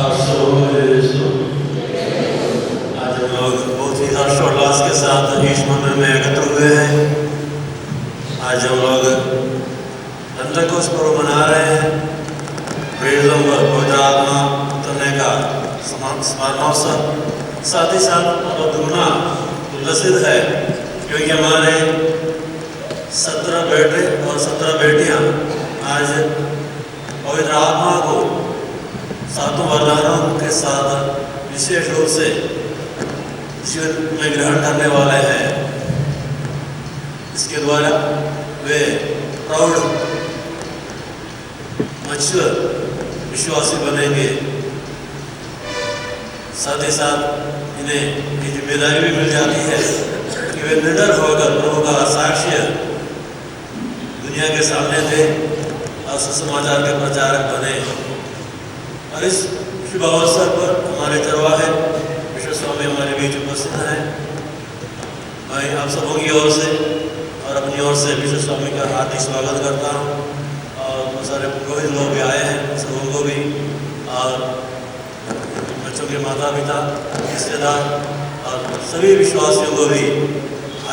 आप सबों को यीशु। आज हम लोग बहुत ही हर्षोल्लास के साथ यीशु मंदिर में एकत्र हुए हैं। आज हम लोग पेंटेकोस्ट पर्व मना रहे हैं। प्रेरितों पर पवित्र आत्मा उतरने का स्मरणोत्सव। साथ ही साथ बहुत दुगना उल्लसित है क्योंकि हमारे 17 बेटे और 17 बेटियां आज पवित्र आत्मा को सातों वरदानों के साथ विशेष रूप से जीवन में ग्रहण करने वाले हैं। इसके द्वारा वे प्रौढ़ मच्योर विश्वासी बनेंगे। साथ ही साथ इन्हें ये जिम्मेदारी भी मिल जाती है कि वे निडर होकर प्रभु का साक्ष्य दुनिया के सामने दे और सुसमाचार के प्रचारक बने। और इस शुभ अवसर पर हमारे चरवाहे विश्व स्वामी हमारे बीच उपस्थित हैं। मैं आप सबों की ओर से और अपनी ओर से विश्व स्वामी का हार्दिक स्वागत करता हूँ। और बहुत सारे पुरोहित लोग भी आए हैं, सबों को भी, और बच्चों के माता पिता, रिश्तेदार और सभी विश्वासियों को भी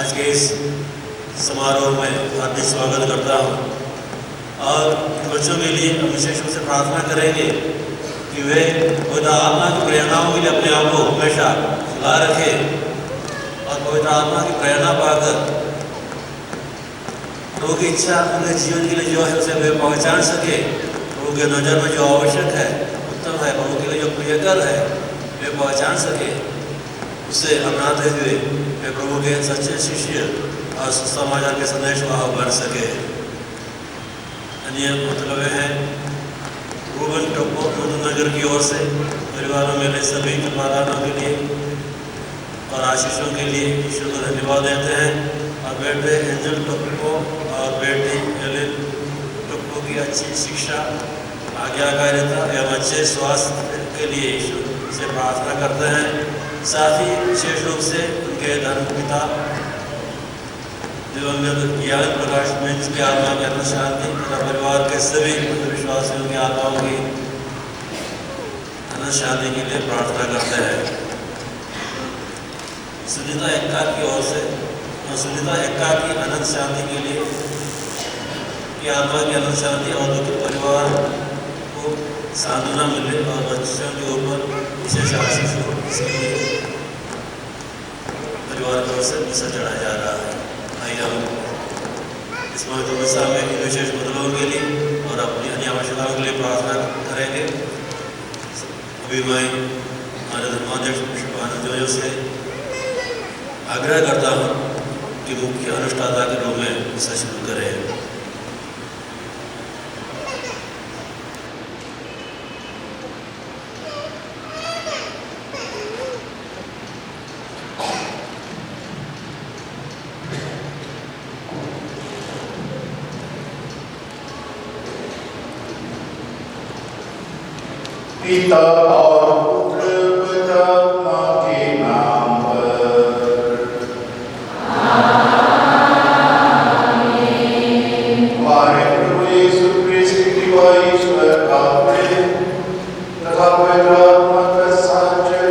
आज के इस समारोह में हार्दिक स्वागत करता हूँ। और बच्चों के लिए हम विशेष रूप से प्रार्थना करेंगे कि वे पवित्र आत्मा की प्रेरणाओं के लिए अपने आप को हमेशा खुला रखें और पवित्र आत्मा की प्रेरणा पाकर प्रभु की इच्छा उनके जीवन के लिए जो है उसे वे पहचान सके। प्रभु के नज़र में जो आवश्यक है, उत्तम है, प्रभु के लिए जो प्रियकर है, वे पहचान सके। उसे अपनाते हुए वे प्रभु के सच्चे शिष्य और सुसमाचार के संदेश वाहक बन सके। अन्य मतलब है रूबन टोपो नगर की ओर से परिवारों में सभी माताओं के लिए और आशीषों के लिए ईश्वर को धन्यवाद देते हैं। और बेटे एंजल टोपो और बेटी एलिन टोपो की अच्छी शिक्षा, आज्ञाकारिता एवं अच्छे स्वास्थ्य के लिए ईश्वर से प्रार्थना करते हैं। साथ ही विशेष रूप से उनके धर्मपिता दिवंगत ज्ञान प्रकाश मिंज की आत्मा के आत्मा शांति तथा परिवार के सभी विश्वासियों की आत्माओं की अनंत शांति के लिए प्रार्थना करते हैं। सुनीता एक्का की ओर से सुनीता एक्का की अनंत शांति के लिए की आत्मा की अनंत शांति और उनके परिवार को सांत्वना मिले और बच्चों के ऊपर विशेष आशीष हो, इसके लिए परिवार की ओर से मिसा चढ़ाया जा रहा है। हम इस महोत्सव में इन विशेष बदलावों के लिए और अपनी अन्य आवश्यकताओं के लिए प्रार्थना करेंगे। अभी मैं हमारे धर्माध्यक्ष विश्व से आग्रह करता हूँ कि मुख्य अनुष्ठाता के रूप में इसे शुरू करें। पिता और पुत्र पवित्रात्मा के नाम पर हमारे प्रभु यीशु क्रिस्त की ईश्वर का प्रेम तथा पवित्र आत्मा का साझे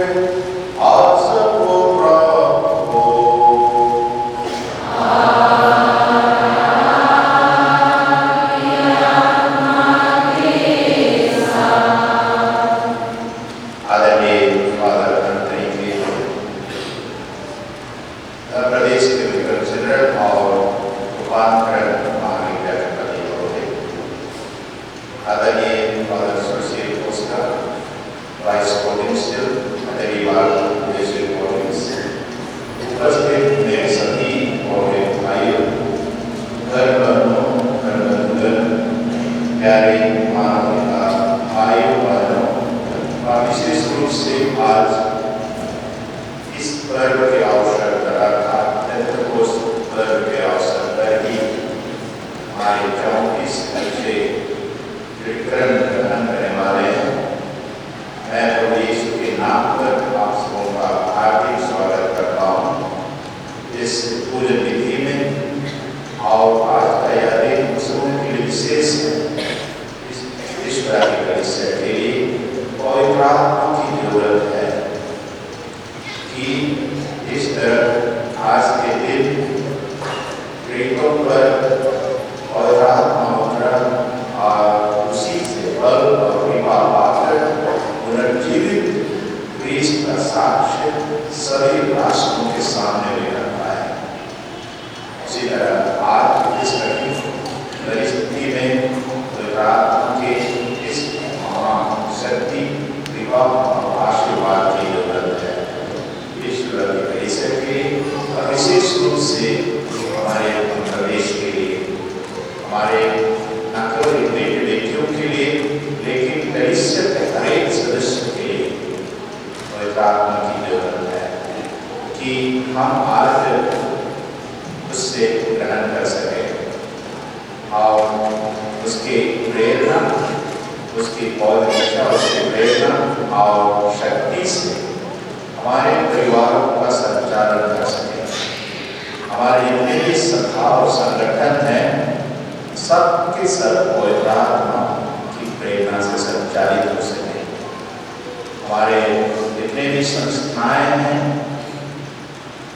आप सबको प्राप्त हो। Israel, पवित्र आत्मा के इस महान शक्ति कृपा और आशीर्वाद की जरूरत है। ईश्वर की कलीसिया के लिए और विशेष रूप से हमारे प्रदेश के लिए, हमारे न केवल बेटे बेटियों के लिए लेकिन कलीसिया के हर एक सदस्य के लिए पवित्र आत्मा की जरूरत है कि हम आज उससे ग्रहण कर सकें और उसकी प्रेरणा, उसकी पौधेशा, उसकी प्रेरणा और शक्ति से हमारे परिवारों का संचालन कर सकें। हमारे जितने भी सभा और संगठन हैं सबके सब पवित्र आत्मा की प्रेरणा से संचालित हो सके। हमारे जितने भी संस्थाएं हैं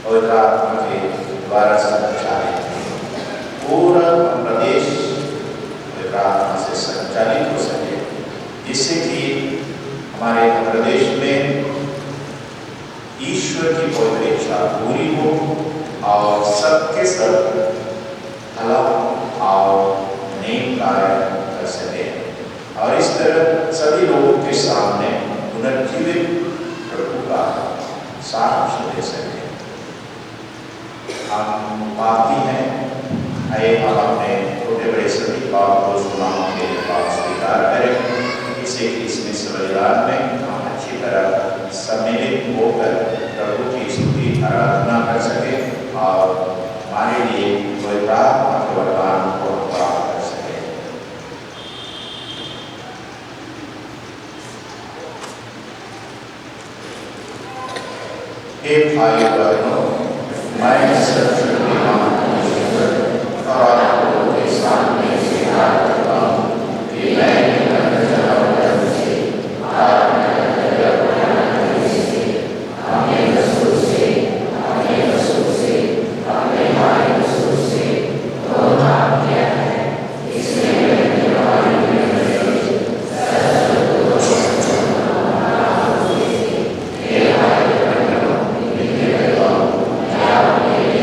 पवित्र आत्मा के द्वारा संचालित, पूरा प्रदेश पवित्र आत्मा से संचालित हो सके, जिससे कि हमारे प्रदेश में ईश्वर की पवित्र इच्छा पूरी हो और सबके सब भला और नेक कार्य कर सके और इस तरह सभी लोगों के सामने पुनर्जीवित प्रभु का साक्ष्य दे सके। हम पापी हैं, आइए हम अपने छोटे बड़े सभी पाप को गुनाहों के पाप स्वीकार करें। इसे क्रिसमस बलिदान में हम अच्छी तरह सम्मिलित होकर प्रभु की स्तुति आराधना कर सके और हमारे लिए पवित्र आत्मा के वरदान को प्राप्त कर सके। हे भाई बहनों, मैं सर्वशक्तिमान ईश्वर और आप लोगों के सामने स्वीकार करता हूँ कि मैं Yeah.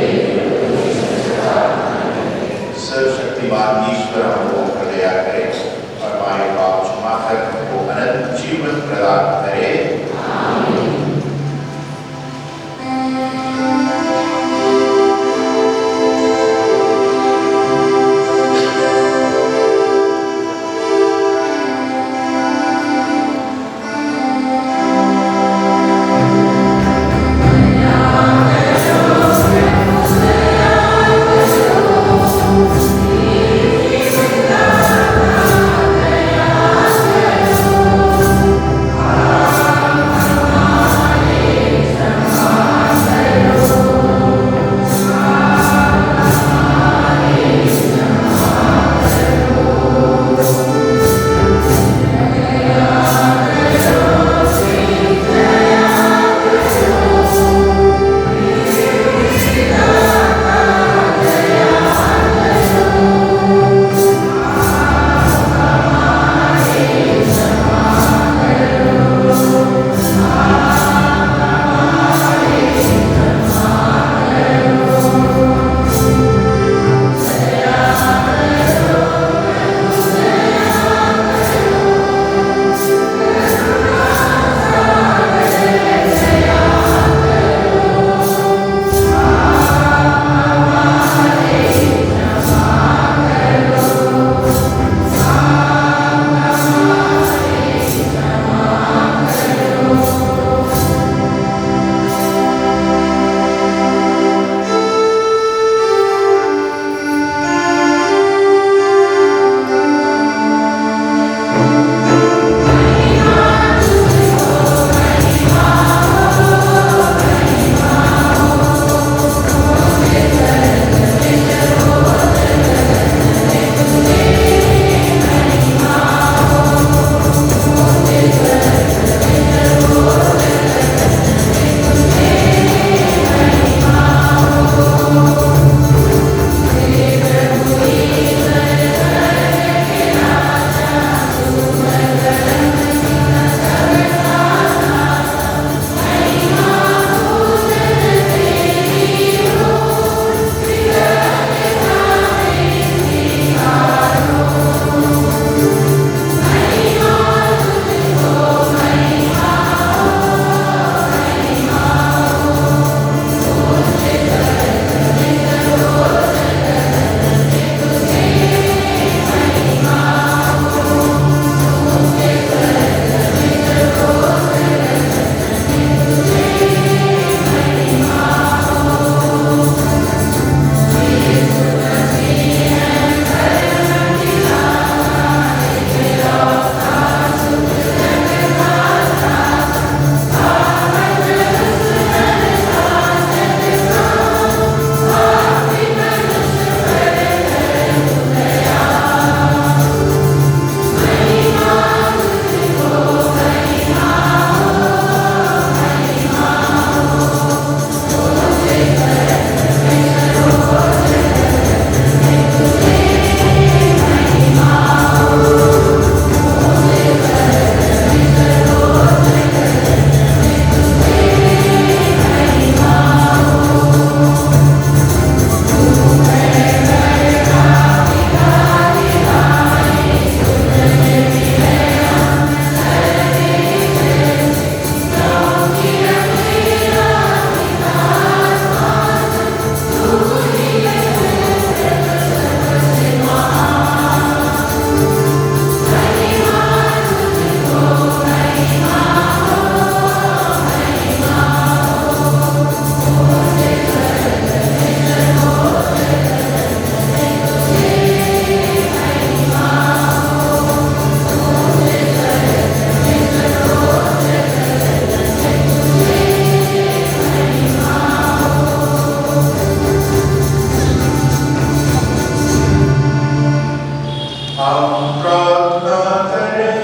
प्रार्थना करें।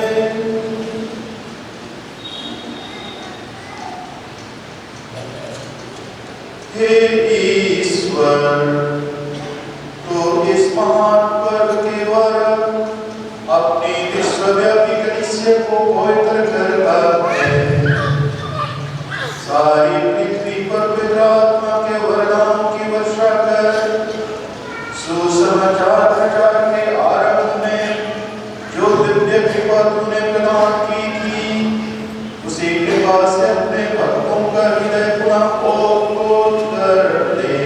हे ईश्वर, तो इस महान पर्व के द्वारा अपनी विश्वव्यापी कलीसिया को पवित्र करता है। सारी पृथ्वी पर पवित्र आत्मा के वरदानों की वर्षा कर सुसमाचार प्रचार के आरंभ में जो दिव्य कृपा तूने प्रदान की थी, उसी कृपा से अपने भक्तों का हृदय पुनः ओत कर दे।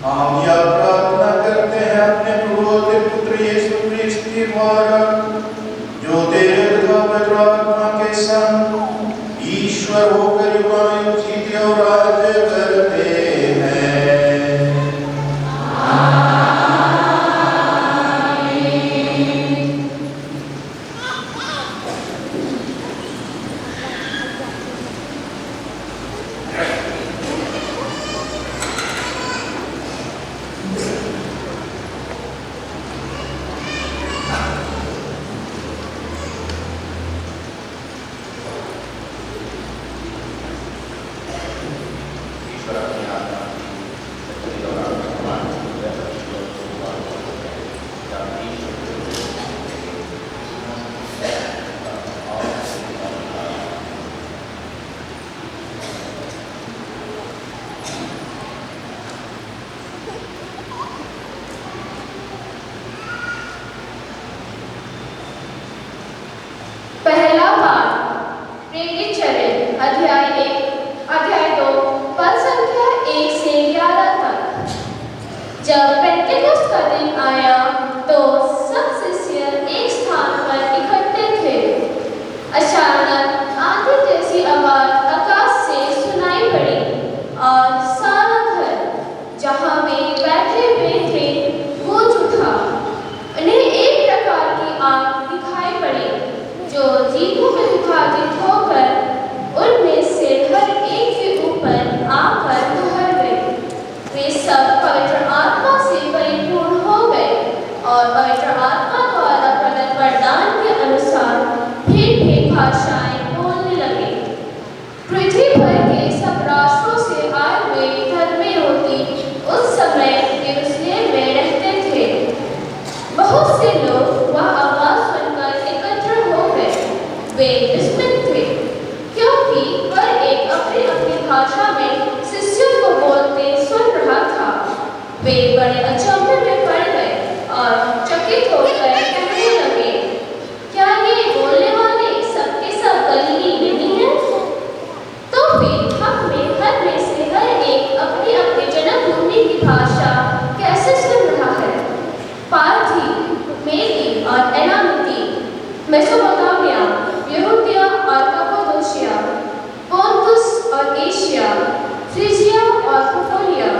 हम यह प्रार्थना करते हैं अपने प्रभु तेरे पुत्र यीशु क्रिस्त के द्वारा, जो तेरे तथा पवित्र आत्मा के संग ईश्वर होकर युगानुयुग जीते और राज्य करते हैं। पहला पाठ प्रेरित चरित्र अध्याय 1 अध्याय 2 पद संख्या 1 से 11 तक। जब पेंटेकोस्ट का दिन आया तो सब शिष्य एक स्थान पर इकट्ठे थे। अचानक आंधी जैसी आवाज आकाश से सुनाई पड़ी और सारा घर जहां वे बैठे हुए थे गूंज उठा। उन्हें एक प्रकार की आग दिखाई पड़ी जो जीवों में विभाजित होकर उनमें से हर एक के ऊपर आकर ठहर गए। वे सब पवित्र आत्मा से परिपूर्ण हो गए और पवित्र आत्मा द्वारा प्रदत्त वरदान के अनुसार भिन्न भाषाएं बोलने लगे। पृथ्वी भर के सब राष्ट्रों से आए हुए धर्मयोगी उस समय यरूशलेम में रहते थे। बहुत से लोग वह आवाज सुनकर एकत्र हो गए। वे विस्मित थे क्योंकि हर एक अपनी अपनी भाषा में शिष्यों को बोलते सुन रहा था। वे बड़े अचंभे में पड़ गए और चकित होकर कहने लगे, क्या ये बोलने वाले सबके सब गलीली नहीं हैं? तो फिर हम में हर में से हर एक अपनी अपनी जन्मभूमि की भाषा कैसे सुन रहा है? पारथी, मेदी और एलामुती, मेसोपोटामिया, यहूदिया और कप्पादोसिया, पोंतुस और एशिया, फ्रिजिया और पफोलिया,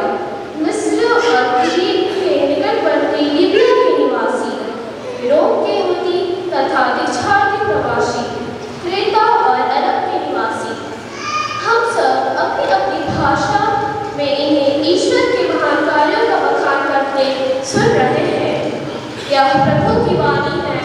मिस्र और कुलीन के निकटवर्ती लीबिया के निवासी, रोम के यहूदी तथा दक्षिणार्थी प्रवासी, क्रेता और अरब के निवासी, हम सब अपनी अपनी भाषा में इन्हें ईश्वर के महान कार्यों का बखान करते सुन रहे हैं। यह प्रभु की वाणी है।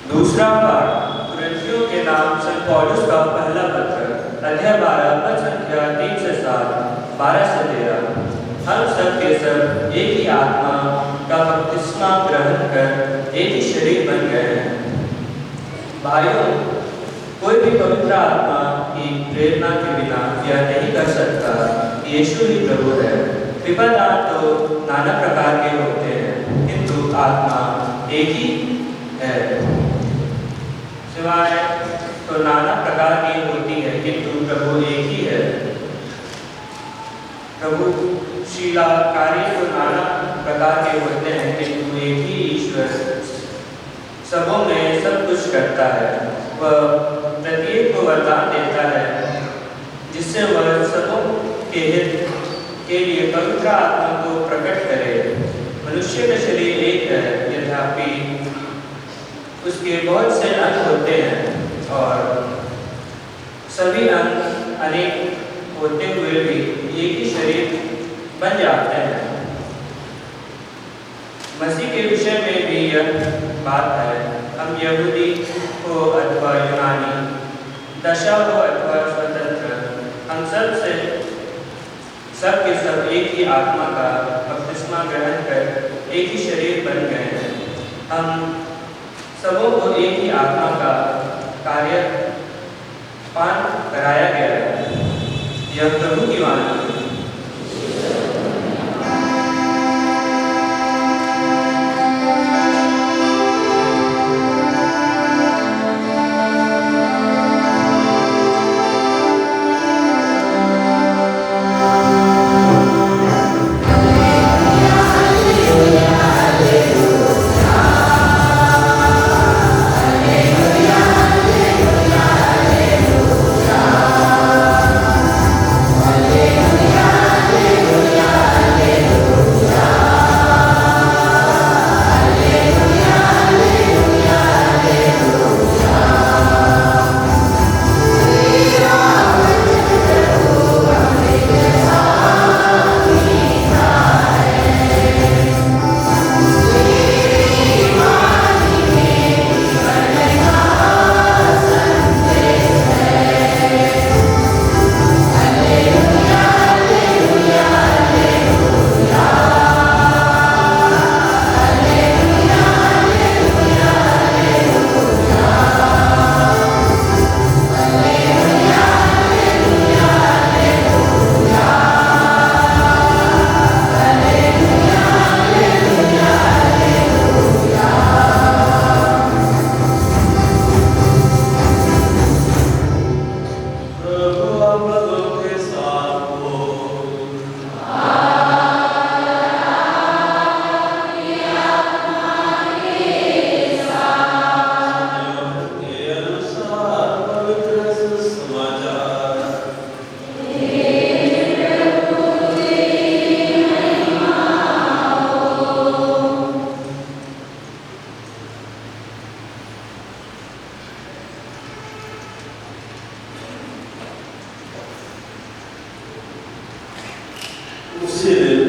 दूसरा पाठ कुरिन्थियों के नाम संत पौलुस का पहला पत्र अध्याय 12 पद संख्या 3 से 7, 12 से 13। हम सब के सब एक ही आत्मा का बपतिस्मा ग्रहण कर एक ही शरीर बन गए हैं। भाइयों, कोई भी पवित्र आत्मा की प्रेरणा के बिना यह नहीं कर सकता कि यीशु ही प्रभु है। कृपादान तो नाना प्रकार के होते हैं, किंतु आत्मा एक ही है। सेवाएं तो नाना प्रकार की होती है, किंतु प्रभु एक ही है। प्रभु शीला कार्य तो नाना प्रकार के होते हैं, किंतु एक ही ईश्वर सबों में सब कुछ करता है। वह प्रत्येक को वरदान देता है, जिससे वह सबों के हित के लिए पवित्र आत्मा को प्रकट करे। मनुष्य का शरीर एक है, यद्यपि उसके बहुत से अंग होते हैं और सभी अंग अनेक होते हुए भी एक ही शरीर बन जाते हैं। मसीह के विषय में भी यह बात है। हम यहूदी हो अथवा यूनानी, दशा हो अथवा स्वतंत्र, हम सब के सब एक ही आत्मा का बपतिस्मा ग्रहण कर एक ही शरीर बन गए हैं। हम सबों को एक ही आत्मा का कार्य पान कराया गया है। यह प्रभु की वाणी है। उसी दिन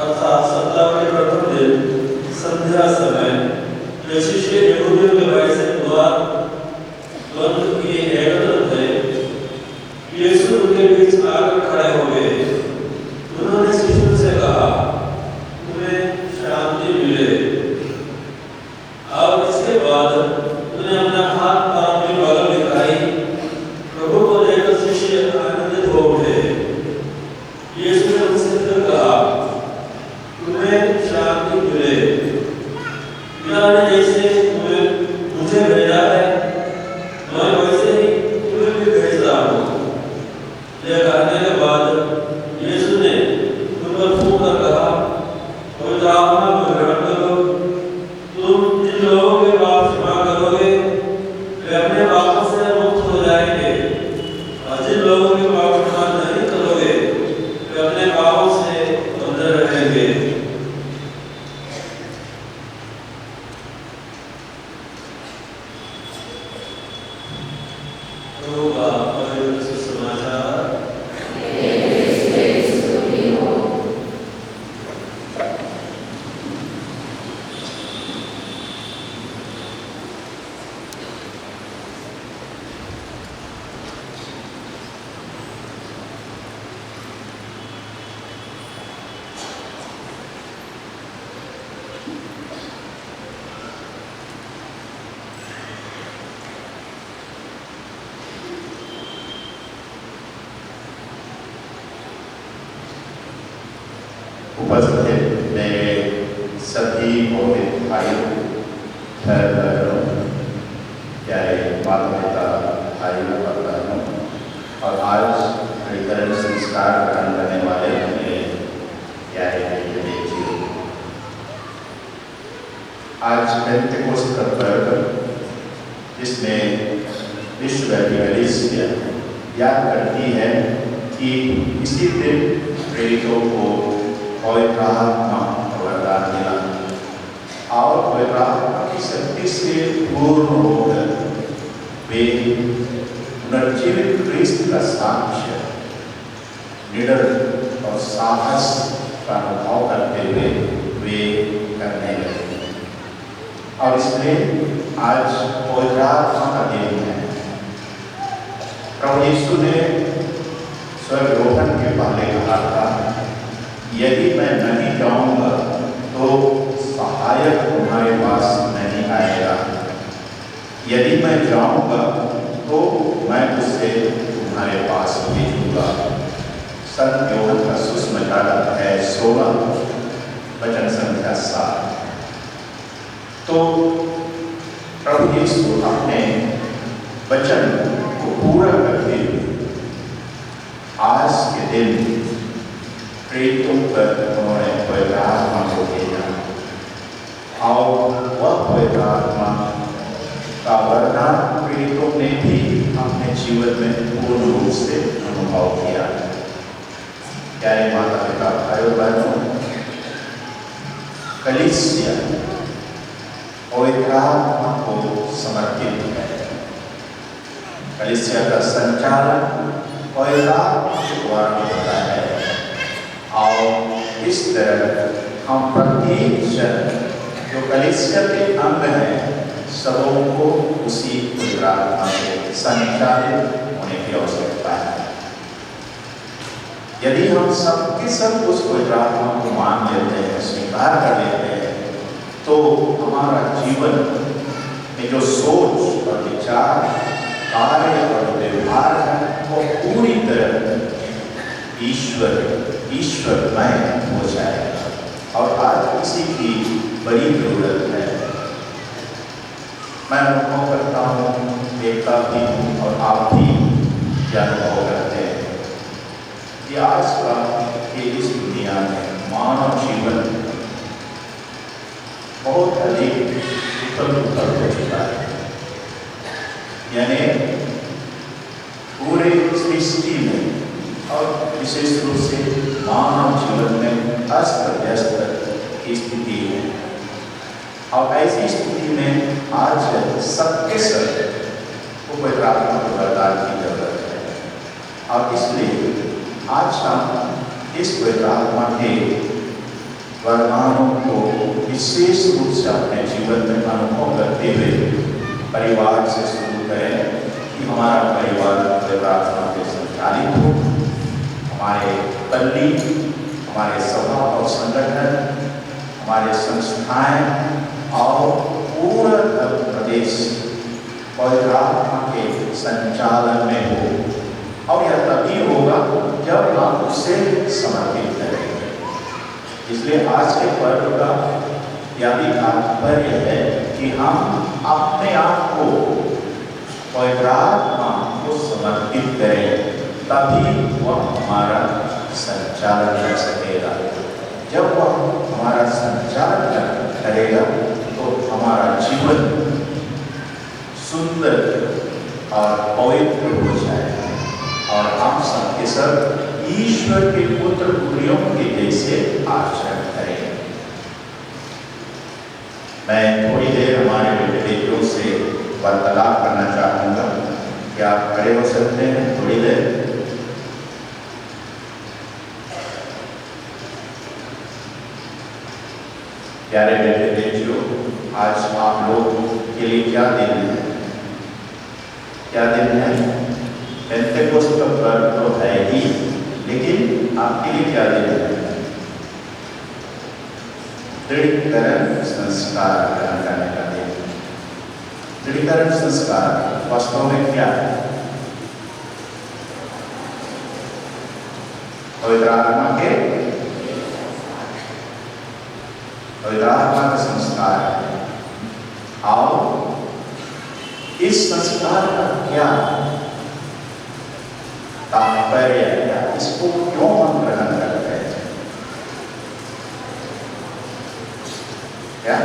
अर्थात सप्ताह के प्रथम दिन संध्या समय जो शिष्य यहूदियों के भय से द्वार बंद किए एकत्र थे, यीशु उनके बीच आकर खड़े हो गए। उन्होंने शिष्यों से कहा, तुम्हें शांति मिले। और इसके बाद उन्हें अपना हाथ पांव की बगल दिखाई। प्रभु को देखकर शिष्य आनंदित हो उठे। यीशु ने उनसे फिर कहा, तुम्हें शांति मिले। पिता ने जैसे मुझे भेजा है, मैं वैसे ही तुम्हें भी भेज रहा हूँ। यह कहने के बाद यीशु ने उन पर फूंक कर कहा, पवित्र आत्मा को ग्रहण करो। तुम जिन लोगों के पाप क्षमा करोगे, वे अपने पापों से मुक्त हो जाएंगे, और जिन लोगों के पाप क्षमा नहीं करोगे, वे अपने पापों से बंधे रहेंगे। प्रभु का पवित्र सुसमाचार। उपस्थित मेरे सभी मोहित भाइयों, बहनों, प्यारे माता पिता, भाइयों और बहनों, और आज परिकरण संस्कार ग्रहण करने वाले मेरे प्यारे बेटियों, आज पेंटेकोस्ट का पर्व, जिसमें विश्वव्यापी कलीसिया याद करती है कि इसी दिन प्रेरितों को पवित्र आत्मा का वरदान मिला और पवित्र आत्मा की शक्ति से पूर्ण होकर वे नवजीवित क्रिस्त का साक्ष्य निडर और साहस का अनुभव करते हुए वे करने लगे। और इसलिए आज पवित्र आत्मा का दिन है। प्रभु यीशु ने स्वर्गरोहण के पहले कहा था, यदि मैं नहीं जाऊंगा तो सहायक तुम्हारे पास यदि मैं जाऊंगा तो मैं उसे तुम्हारे पास भेजूंगा। संत यूहन्ना का सुसमाचार है 16 वचन संख्या 7। तो प्रभु यीशु अपने वचन को पूरा करते हुए आज के दिन प्रेरितों पर उन्होंने पवित्र आत्मा को भेजा और वह पवित्र आत्मा का वरदान प्रेरितों ने भी अपने जीवन में पूर्ण रूप से अनुभव किया। प्यारे माता पिता भाइयों बहनों, कलीसिया पवित्र आत्मा को समर्पित है। कलीसिया का संचालन पवित्र आत्मा के द्वारा होता है और इस तरह हम प्रत्येक जन जो कलीसिया के अंग हैं सबों को उसी पवित्र आत्मा से संचालित होने की आवश्यकता है। यदि हम सबके सब उस पवित्र आत्मा को मान लेते हैं, स्वीकार कर लेते हैं, तो हमारा जीवन में जो सोच और विचार, कार्य और व्यवहार है वो पूरी तरह ईश्वरमय हो जाएगा। और आज इसी की बड़ी जरूरत है। मैं अनुभव करता हूँ, देखता भी हूँ और आप भी क्या अनुभव करते हैं कि आज का के इस दुनिया में मानव जीवन बहुत अधिक उथल-पुथल हो चुका है। यानी पूरे सृष्टि में और विशेष रूप से मानव जीवन में अस्त-व्यस्त की स्थिति है। और ऐसी स्थिति में आज सबके सब को पवित्र आत्मा के वरदान की जरूरत है। और इसलिए आज हम इस पवित्र आत्मा के वरदानों को विशेष रूप से अपने जीवन में अनुभव करते हुए परिवार से शुरू करें कि हमारा परिवार पवित्र आत्मा से संचालित हो। हमारे पल्ली, हमारे सभा और संगठन, हमारे संस्थाएं और पूरा प्रदेश पवित्र आत्मा के संचालन में हो। और यह तभी होगा जब हम उसे समर्पित करेंगे। इसलिए आज के पर्व का यह भी तात्पर्य है कि हम अपने आप को पवित्र आत्मा को समर्पित करें, तभी वह हमारा संचालन कर सकेगा। जब वह हमारा संचालन करेगा तो हमारा जीवन सुंदर और पवित्र हो जाएगा और हम सबके सब ईश्वर के पुत्र पुत्रियों के जैसे आचरण करेंगे। मैं थोड़ी देर हमारे बेटियों से वार्तालाप करना चाहूँगा। क्या आप खड़े हो सकते हैं थोड़ी देर? प्यारे बेटे बेटियों, आज आप लोग के लिए क्या दिन है? क्या दिन है? पेंटेकोस्ट का पर्व तो है ही, लेकिन आपके लिए क्या दिन है? दृढ़ीकरण संस्कार करने का दिन। दृढ़ीकरण संस्कार वास्तव में क्या है? पवित्र आत्मा का संस्कार है। और इस संस्कार का क्या तात्पर्य है? इसको क्यों हम ग्रहण करते हैं? क्या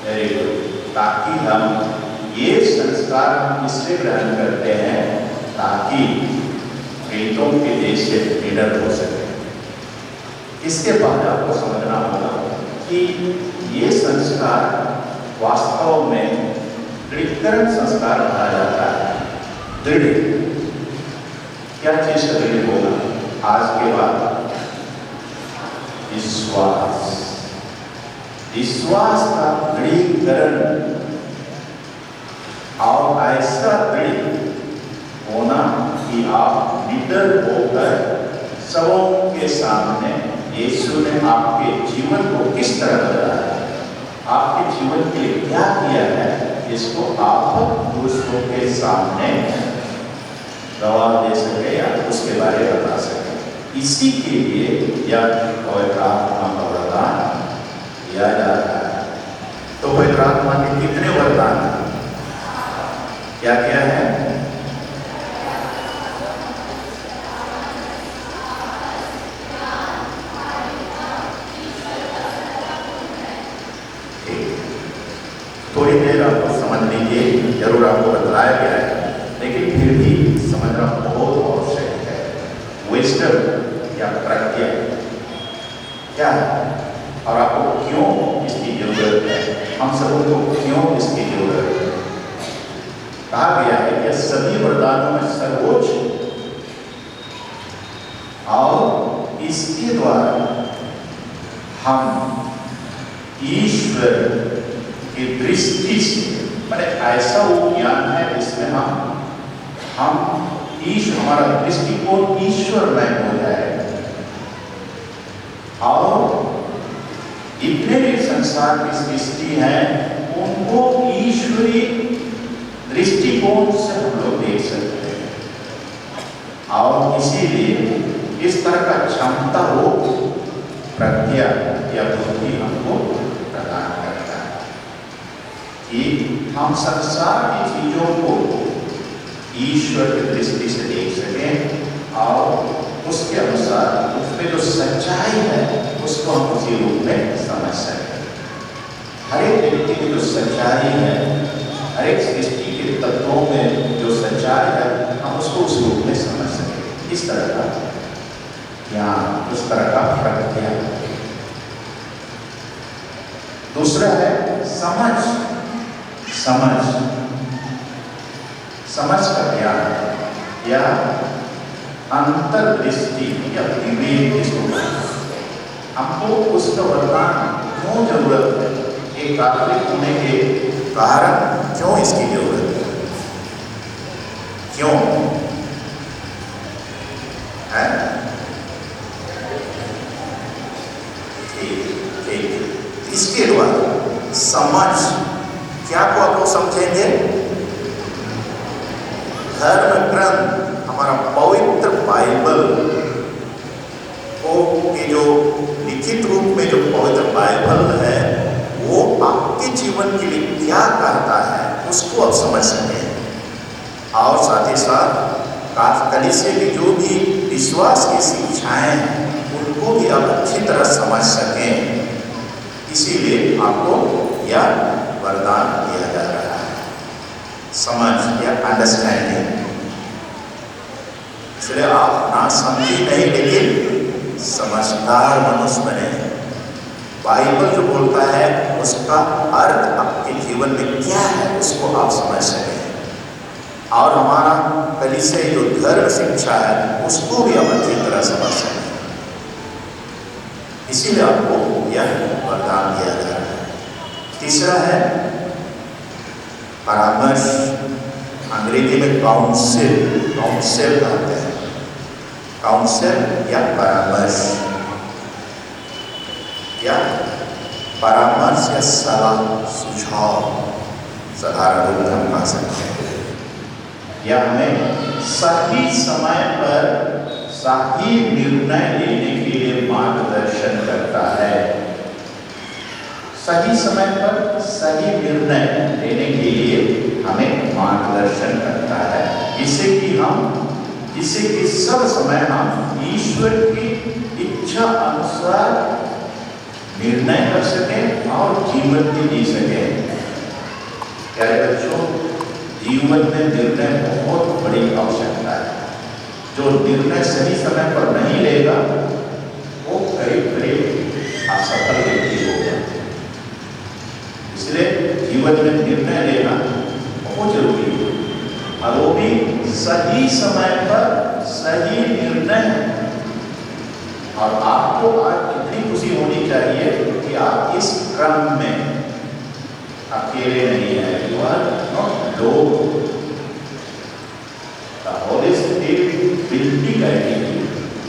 वेरी गुड। ताकि हम ये संस्कार हम इसलिए ग्रहण करते हैं ताकि प्रेरितों के जैसे लीडर हो सके। इसके बाद आपको समझना होगा कि ये संस्कार वास्तव में दृढ़ीकरण संस्कार कहा जाता है। दृढ़ क्या चीज से दृढ़ होगा? आज के बाद विश्वास का दृढ़ीकरण और ऐसा दृढ़ होना कि आप लीडर होकर सबों के सामने यीशु ने आपके जीवन को किस तरह बदला है, आपके जीवन के लिए क्या किया है, इसको आप दूसरों के सामने गवाह दे सके या उसके बारे में बता सके। इसी के लिए यह पवित्र आत्मा का वरदान दिया जा रहा है। तो पवित्र आत्मा के कितने वरदान क्या क्या है? थोड़ी देर आपको समझ लीजिए, जरूर आपको बतलाया गया है, लेकिन फिर भी समझना बहुत आवश्यक है। विजडम या प्रज्ञा क्या है और आपको क्यों इसकी जरूरत है, हम सबको क्यों इसकी जरूरत है। कहा गया है कि सभी वरदानों में सर्वोच्च और इसके द्वारा हम ईश्वर की दृष्टि से, मैंने ऐसा वो ज्ञान है जिसमें हम ईश्वर, हमारा दृष्टिकोण ईश्वरमय हो जाए और इतने भी संसार की सृष्टि है उनको ईश्वरी दृष्टिकोण से हम लोग देख सकते हैं। और इसीलिए इस तरह का क्षमता हो प्रज्ञा या बुद्धि हमको प्रदान करता है कि हम संसार की चीजों को ईश्वर की दृष्टि से देख सकें और उसके अनुसार उसमें जो सच्चाई है उसको हम उसी रूप में समझ सकें। हर एक व्यक्ति की जो सच्चाई है, हर एक सृष्टि के तत्वों में जो सच्चाई है, हम उसको उस रूप में समझ सकें। इस तरह का ज्ञान, उस तरह का प्रज्ञा। दूसरा है समझ का ज्ञान या अंतर्दृष्टि या विवेक जिसको हमको उसका वरदान क्यों जरूरत है, एक काबिल होने के कारण क्यों इसकी जरूरत है, क्यों है? ठीक, इसके द्वारा समझ क्या को आप लोग समझेंगे? धर्म ग्रंथ, हमारा पवित्र बाइबल को के जो लिखित रूप में जो पवित्र बाइबल है वो आपके जीवन के लिए क्या कहता है उसको आप समझ सकें और साथ ही साथ कलीसिया की जो भी विश्वास की शिक्षाएं हैं उनको भी आप अच्छी तरह समझ सकें। इसीलिए आपको यह वरदान दिया जा रहा है, समझ या अंडरस्टैंडिंग। इसलिए आप ना समझी नहीं लेकिन समझदार मनुष्य बने। बाइबल जो बोलता है उसका अर्थ आपके जीवन में क्या है उसको आप समझ सकें और हमारा कलीसिया जो धर्म शिक्षा है उसको भी आप अच्छी तरह समझ सकें। इसीलिए आपको यह वरदान दिया जा रहा है। तीसरा है परामर्श, अंग्रेजी में काउंसिल कहते हैं, काउंसिल या परामर्श या सलाह सुझाव, साधारण रूप में हम कह सकते हैं। यह हमें सही समय पर सही निर्णय लेने के लिए मार्गदर्शन करता है। सही समय पर सही निर्णय लेने के लिए हमें मार्गदर्शन करता है, जिससे कि सब समय हम ईश्वर की इच्छा अनुसार निर्णय कर सकें और जीवन भी जी सकें। प्यारे बच्चों, जीवन में निर्णय बहुत बड़ी आवश्यकता है। जो निर्णय सही समय पर नहीं लेगा वो करीब असफल व्यक्ति होगा। इसलिए जीवन में निर्णय लेना बहुत जरूरी है और वो भी सही समय पर सही निर्णय। और आपको आज इतनी खुशी होनी चाहिए कि आप इस क्रम में अकेले नहीं हैं। You are not alone. The Holy Spirit will be guiding you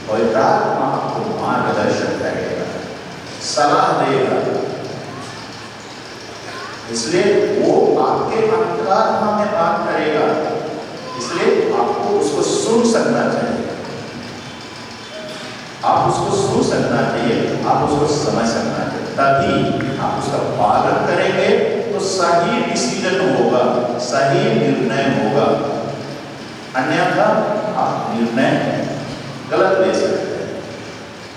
और आपको मार्गदर्शन करेगा। सलाह देगा। इसलिए वो आपके अंतरात्मा में बात करेगा, इसलिए आपको उसको सुन सकना चाहिए। आप उसको सुन सकना चाहिए, आप उसको समझ सकना चाहिए, तभी आप उसका पालन करेंगे तो सही डिसीजन होगा, सही निर्णय होगा। अन्यथा आप निर्णय गलत ले सकते हैं।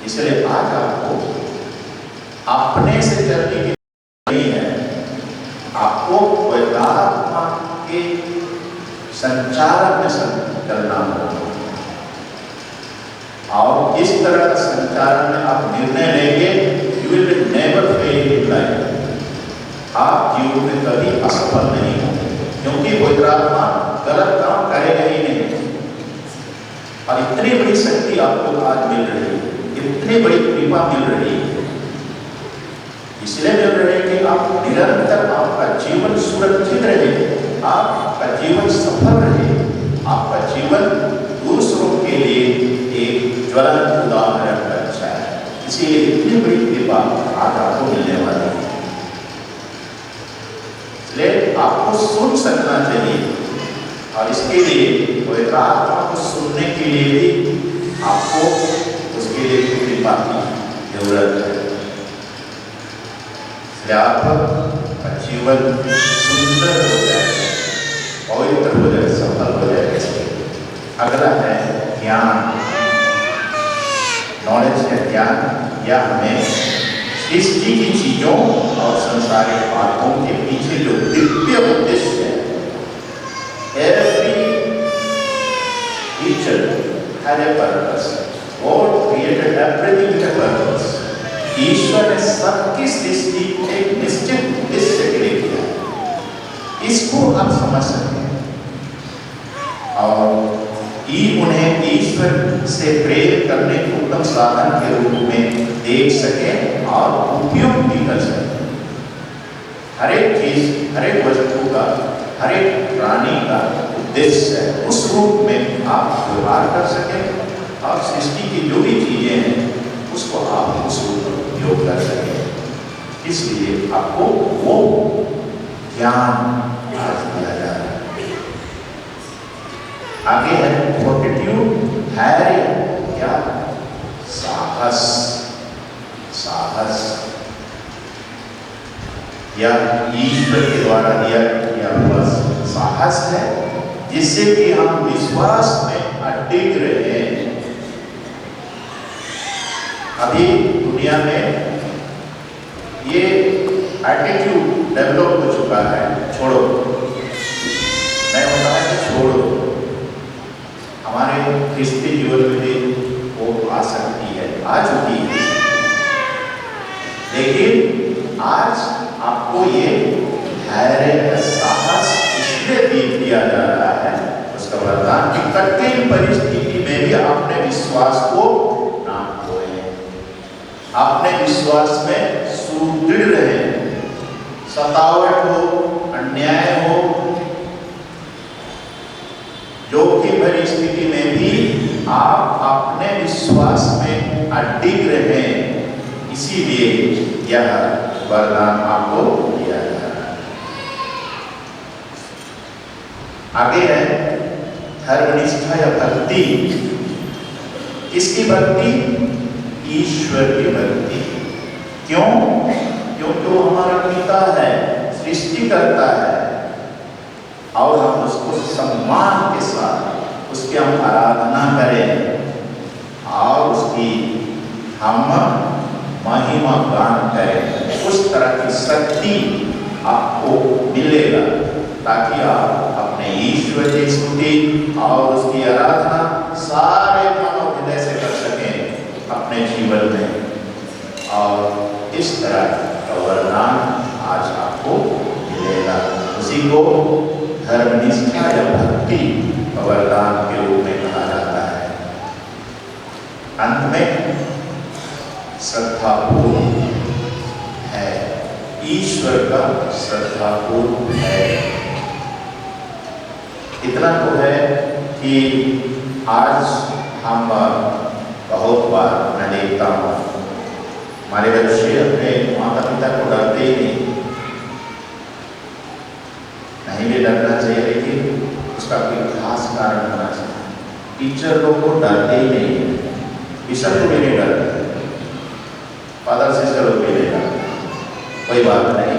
इसलिए आज आपको अपने से चलने की नहीं है, आपको पवित्रात्मा के संचालन में चलना होगा। और इस तरह का संचालन में आप निर्णय लेंगे, you will never fail in life. आप जीवन में कभी असफल नहीं होंगे, क्योंकि पवित्र आत्मा गलत काम करेगा ही नहीं। और इतनी बड़ी शक्ति आपको आज मिल रही है, इतनी बड़ी कृपा मिल रही है, इसलिए मिल रही है कि आप निरंतर आपका जीवन सुरक्षित रहे, आपका जीवन सफल रहे, आपका जीवन दूसरों के लिए एक ज्वलंत उदाहरण बन जाए। इसीलिए इतनी बड़ी कृपा आज आपको मिलने वाली है। इसलिए आपको सुन सकना चाहिए, और इसके लिए पवित्र आत्मा को सुनने के लिए भी आपको उसके लिए कृपा की जरूरत है। इसलिए आपका जीवन सुंदर हो जाए, पवित्र हो जाए, सफल हो जाए। अगला है ज्ञान, नॉलेज है ज्ञान, या हमें सृष्टि की चीजों और संसारिक बातों के पीछे जो दिव्य उद्देश्य है। Every creature had a purpose. God created everything with a purpose. ईश्वर ने सबकी सृष्टि एक निश्चित उद्देश्य के लिए किया। इसको आप समझ सकते हैं और उन्हें ईश्वर से प्रेम करने के उत्तम साधन के रूप में देख सके और उपयोग भी कर सके। हर एक चीज, हर एक वस्तु का, हर एक प्राणी का उद्देश्य है, उस रूप में आप व्यवहार कर सके और सृष्टि की जो भी चीजें हैं उसको आप उस रूप में उपयोग कर सके। इसलिए आपको वो ज्ञान आज दिया जा रहा है। आगे है फोर्टिट्यूड, धैर्य, क्या साहस, साहस या ईश्वर के द्वारा दिया हुआ साहस है, जिससे कि हम विश्वास में अडिग रहे। अभी दुनिया में ये एटीट्यूड डेवलप हो चुका है, छोड़ो, मैं होता है कि छोड़ो। हमारे ख्रिस्ती जीवन में भी वो आ सकती है, आ चुकी है, लेकिन आज आपको ये धैर्य, साहस इसलिए दिया जा रहा है, उसका वरदान कि कठिन परिस्थिति में भी अपने विश्वास को ना खोए, अपने विश्वास में सुदृढ़ रहे। सतावट हो, अन्याय हो, जोखिम भरी स्थिति में भी आप अपने विश्वास में अडिग रहे। इसीलिए यह वरदान आपको दिया जा रहा है। आगे है धर्मनिष्ठा या भक्ति। किसकी भक्ति? ईश्वर की भक्ति। क्यों? क्योंकि वो हमारा पिता है, सृष्टि करता है, और हम उसको सम्मान के साथ उसकी हम आराधना करें और उसकी हम महिमा गान करें। उस तरह की शक्ति आपको मिलेगा ताकि आप अपने ईश्वर की स्तुति और उसकी आराधना सारे मनोहृदय से कर सकें अपने जीवन में। और इस तरह का वरदान आज आपको मिलेगा। उसी को धर्मनिष्ठा या भक्ति का वरदान के रूप में कहा जाता है। अंत में श्रद्धापूर्ण है, ईश्वर का श्रद्धापूर्ण है। इतना तो है कि आज हम बहुत बार मैं देखता हूँ हमारे बच्चे अपने माता पिता को डरते ही नहीं भी डरना चाहिए, लेकिन उसका कोई खास कारण होना चाहिए। टीचर लोग को डरते ही नहीं, बिशप को भी नहीं डरते, फादर सिस्टर लोग भी नहीं डरते, कोई बात नहीं।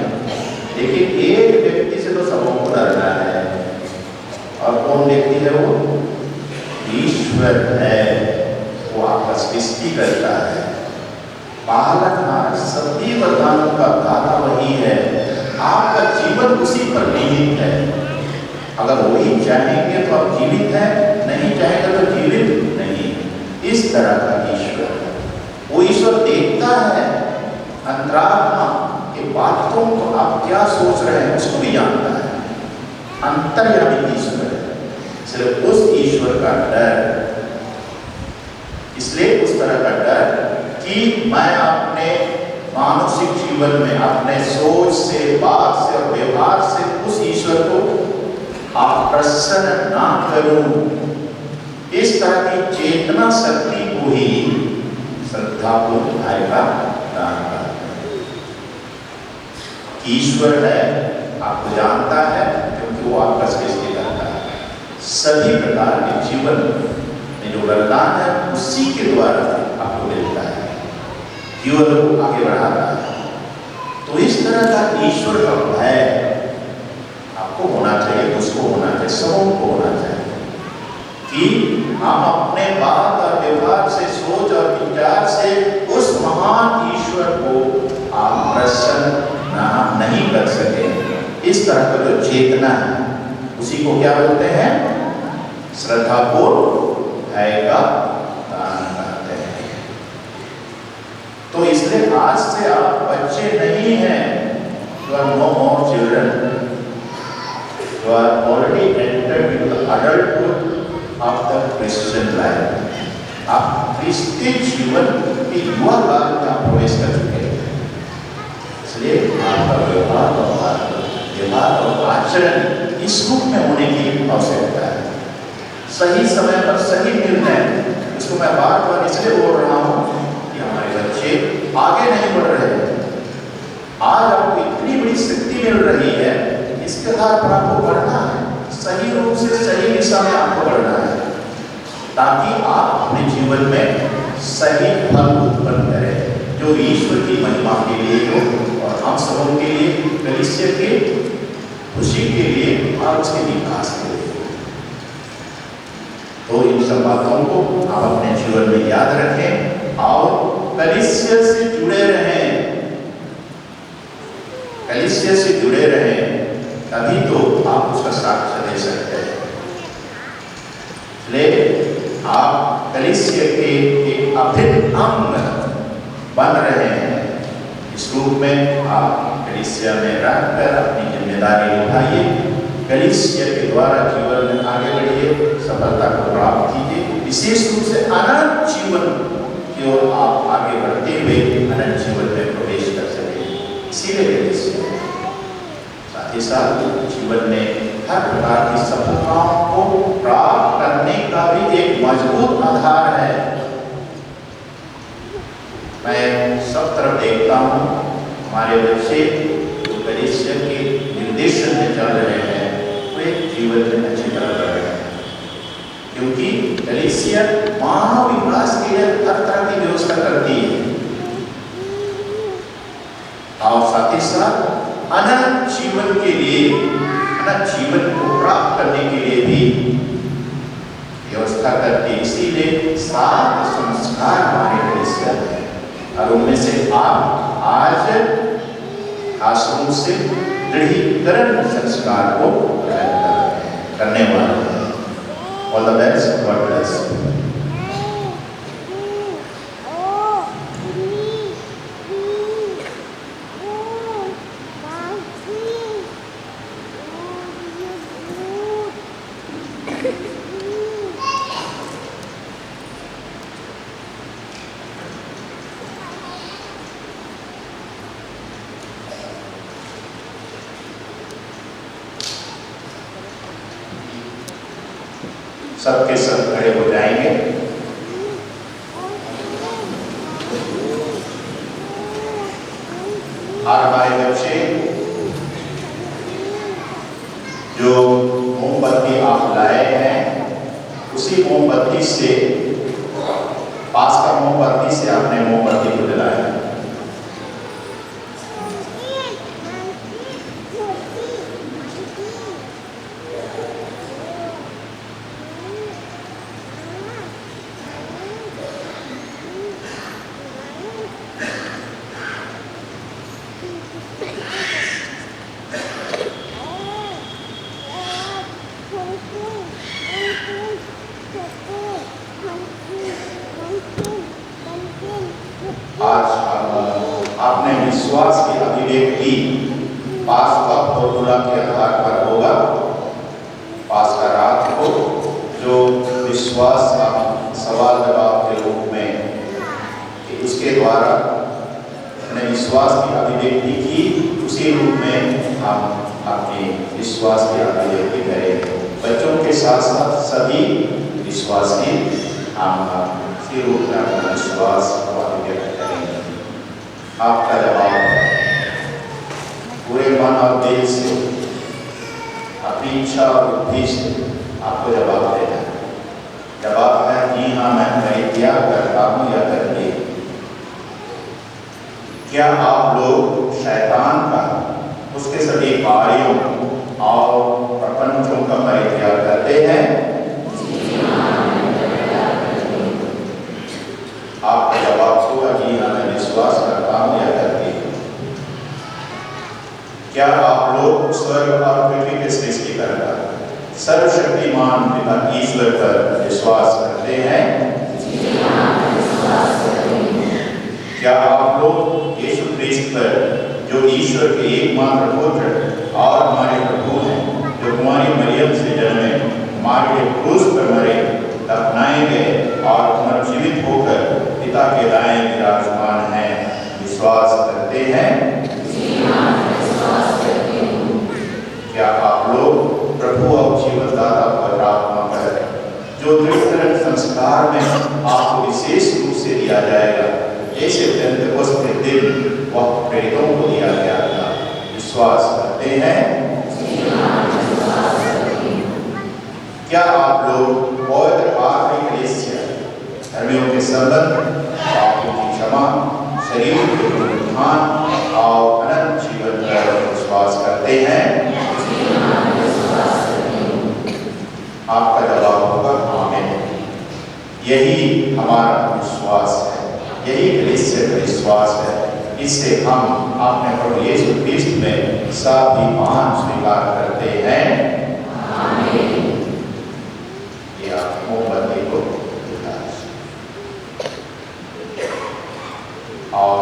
लेकिन एक व्यक्ति से तो सबों को डरना है, और कौन व्यक्ति है वो? ईश्वर है। वो आपका सृष्टि करता है, पालनहार, सभी वरदानों का दाता वही है। आपका जीवन उसी पर निहित है। अगर वही चाहेंगे तो आप जीवित हैं, नहीं चाहेंगे तो जीवित नहीं। इस तरह का ईश्वर है। वो ईश्वर देखता है अंतरात्मा की बातों को, आप क्या सोच रहे हैं उसको भी जानता है। अंतर्यामी ईश्वर है। सिर्फ उस ईश्वर का डर, इसलिए उस तरह का डर कि मैं अपने मानसिक जीवन में अपने सोच से, बात से और व्यवहार से उस ईश्वर को अप्रसन्न ना करूं। इस तरह की चेतना शक्ति को ही श्रद्धापूर्ण भाई का दान करते हैं। ईश्वर है, आपको जानता है, क्योंकि वो आपका सृष्टि करता है। सभी प्रकार के जीवन में जो वरदान है उसी के द्वारा आपको मिलता है, जीवन को आगे बढ़ाता है। तो इस तरह का ईश्वर का भय आपको होना चाहिए, उसको होना चाहिए, सबों को होना चाहिए कि हम अपने बात और व्यवहार से, सोच और विचार से उस महान ईश्वर को आप प्रसन्न नहीं कर सके। इस तरह का जो चेतना है उसी को क्या बोलते हैं? श्रद्धापूर्ण भय का दान करते हैं। तो इसलिए आज से आप बच्चे नहीं हैं, you are no more children, you are already entered into the adulthood of the Christian life. आप क्रिस्तीय जीवन के युवा काल में आप प्रवेश कर चुके हैं। इसलिए आपका व्यवहार और आचरण इस रूप में होने की आवश्यकता है। सही समय पर सही निर्णय, इसको मैं बार बार इसलिए बोल रहा हूँ कि हमारे बच्चे आगे नहीं बढ़ रहे हैं। आज आपको इतनी बड़ी शक्ति मिल रही है, इसके आधार पर आपको बढ़ना है, सही रूप से सही दिशा में आपको बढ़ना है, ताकि आप अपने जीवन में सही फल उत्पन्न करें, जो ईश्वर की महिमा के लिए हो और हम सबों के लिए, कलीसिया के खुशी के लिए और उसके विकास के लिए। तो इन सब बातों को आप अपने जीवन में याद रखें और कलीसिया से जुड़े रहें। कलीसिया से जुड़े रहें, तभी तो आप उसका साक्ष्य दे सकते हैं। इसलिए आप कलीसिया के एक अभिन्न अंग बन रहे हैं। इस रूप में आप कलीसिया में रहकर अपनी जिम्मेदारी निभाइए, कलीसिया के द्वारा जीवन में आगे बढ़िए, सफलता को प्राप्त कीजिए। विशेष रूप से अनंत जीवन की ओर आप आगे बढ़ते हुए अनंत जीवन में प्रवेश कर सकें। इसीलिए कलीसिया साथ ही साथ जीवन में हर प्रकार की सफलताओं को प्राप्त करने का भी एक मजबूत आधार है। मैं सब तरफ देखता हूँ, हमारे बच्चे जो कलीसिया के निर्देशन में चल रहे हैं, जीवन में अच्छी तरह कर रहे हैं, क्योंकि कलीसिया मानव विकास के लिए हर तरह की व्यवस्था करती है और साथ ही साथ अनंत जीवन के लिए, अनंत जीवन को प्राप्त करने के लिए भी व्यवस्था करती है। इसीलिए 7 संस्कार हमारे कलीसिया है और उनमें से आप आज खास रूप से दृढ़ीकरण संस्कार को करने वाले हैं। All the best, God bless you. सबके सब खड़े हो जाएंगे। और हमारे बच्चे जो मोमबत्ती आप लाए हैं उसी मोमबत्ती से, पास का मोमबत्ती से आपने मोमबत्ती को जलाया। आज आपने विश्वास की अभिव्यक्ति पास का फॉर्मूला के आधार पर होगा। पास का रात को जो विश्वास का सवाल जवाब के रूप में कि उसके द्वारा अपने विश्वास की अभिव्यक्ति की, उसी रूप में हम अपने विश्वास की अभिव्यक्ति करें। बच्चों के साथ साथ सभी विश्वास की हम उसी रूप में अपना विश्वास अभिव्यक्त करेंगे। आपका जवाब पूरे मन और दिल से, अपनी इच्छा और बुद्धि से आपको जवाब देना है। जवाब है जी हाँ, मैं परित्याग करता हूँ या करती। क्या आप लोग शैतान का, उसके सभी कार्यों और प्रपंचों का परित्याग करते हैं? आपका जवाब होगा जी हाँ, मैं विश्वास करता हूँ या करती हूँ। क्या आप लोग स्वर्ग और पृथ्वी के सृष्टिकर्ता सर्वशक्तिमान पिता ईश्वर पर विश्वास करते हैं? क्या आप लोग यीशु ख्रीस्त पर, जो ईश्वर के एकमात्र पुत्र और हमारे प्रभु हैं, जो कुमारी मरियम से जन्मे, हमारे लिए क्रूस पर मरे, दफनाए गए और पुनर्जीवित होकर पिता के दाएं विराजमान हैं, विश्वास करते हैं? क्या आप लोग प्रभु और जीवनदाता पवित्र आत्मा पर, जो दृढ़ संस्कार में आपको विशेष रूप से दिया जाएगा, जैसे पेंतेकोस्त के दिन वह प्रेरितों को दिया गया था, विश्वास करते हैं? क्या आप लोग पवित्र आत्मिक कलीसिया, धर्मियों के संबंध, पापों की क्षमा, शरीर के पुनरुत्थान और अनंत जीवन पर विश्वास करते हैं? आपका जवाब होगा आमीन। यही हमारा विश्वास है, यही कलीसिया का विश्वास है। इससे हम अपने प्रभु यीशु ख्रीस्त में स्वाभिमान स्वीकार करते हैं। आमीन। ये आप मोमबत्ती को और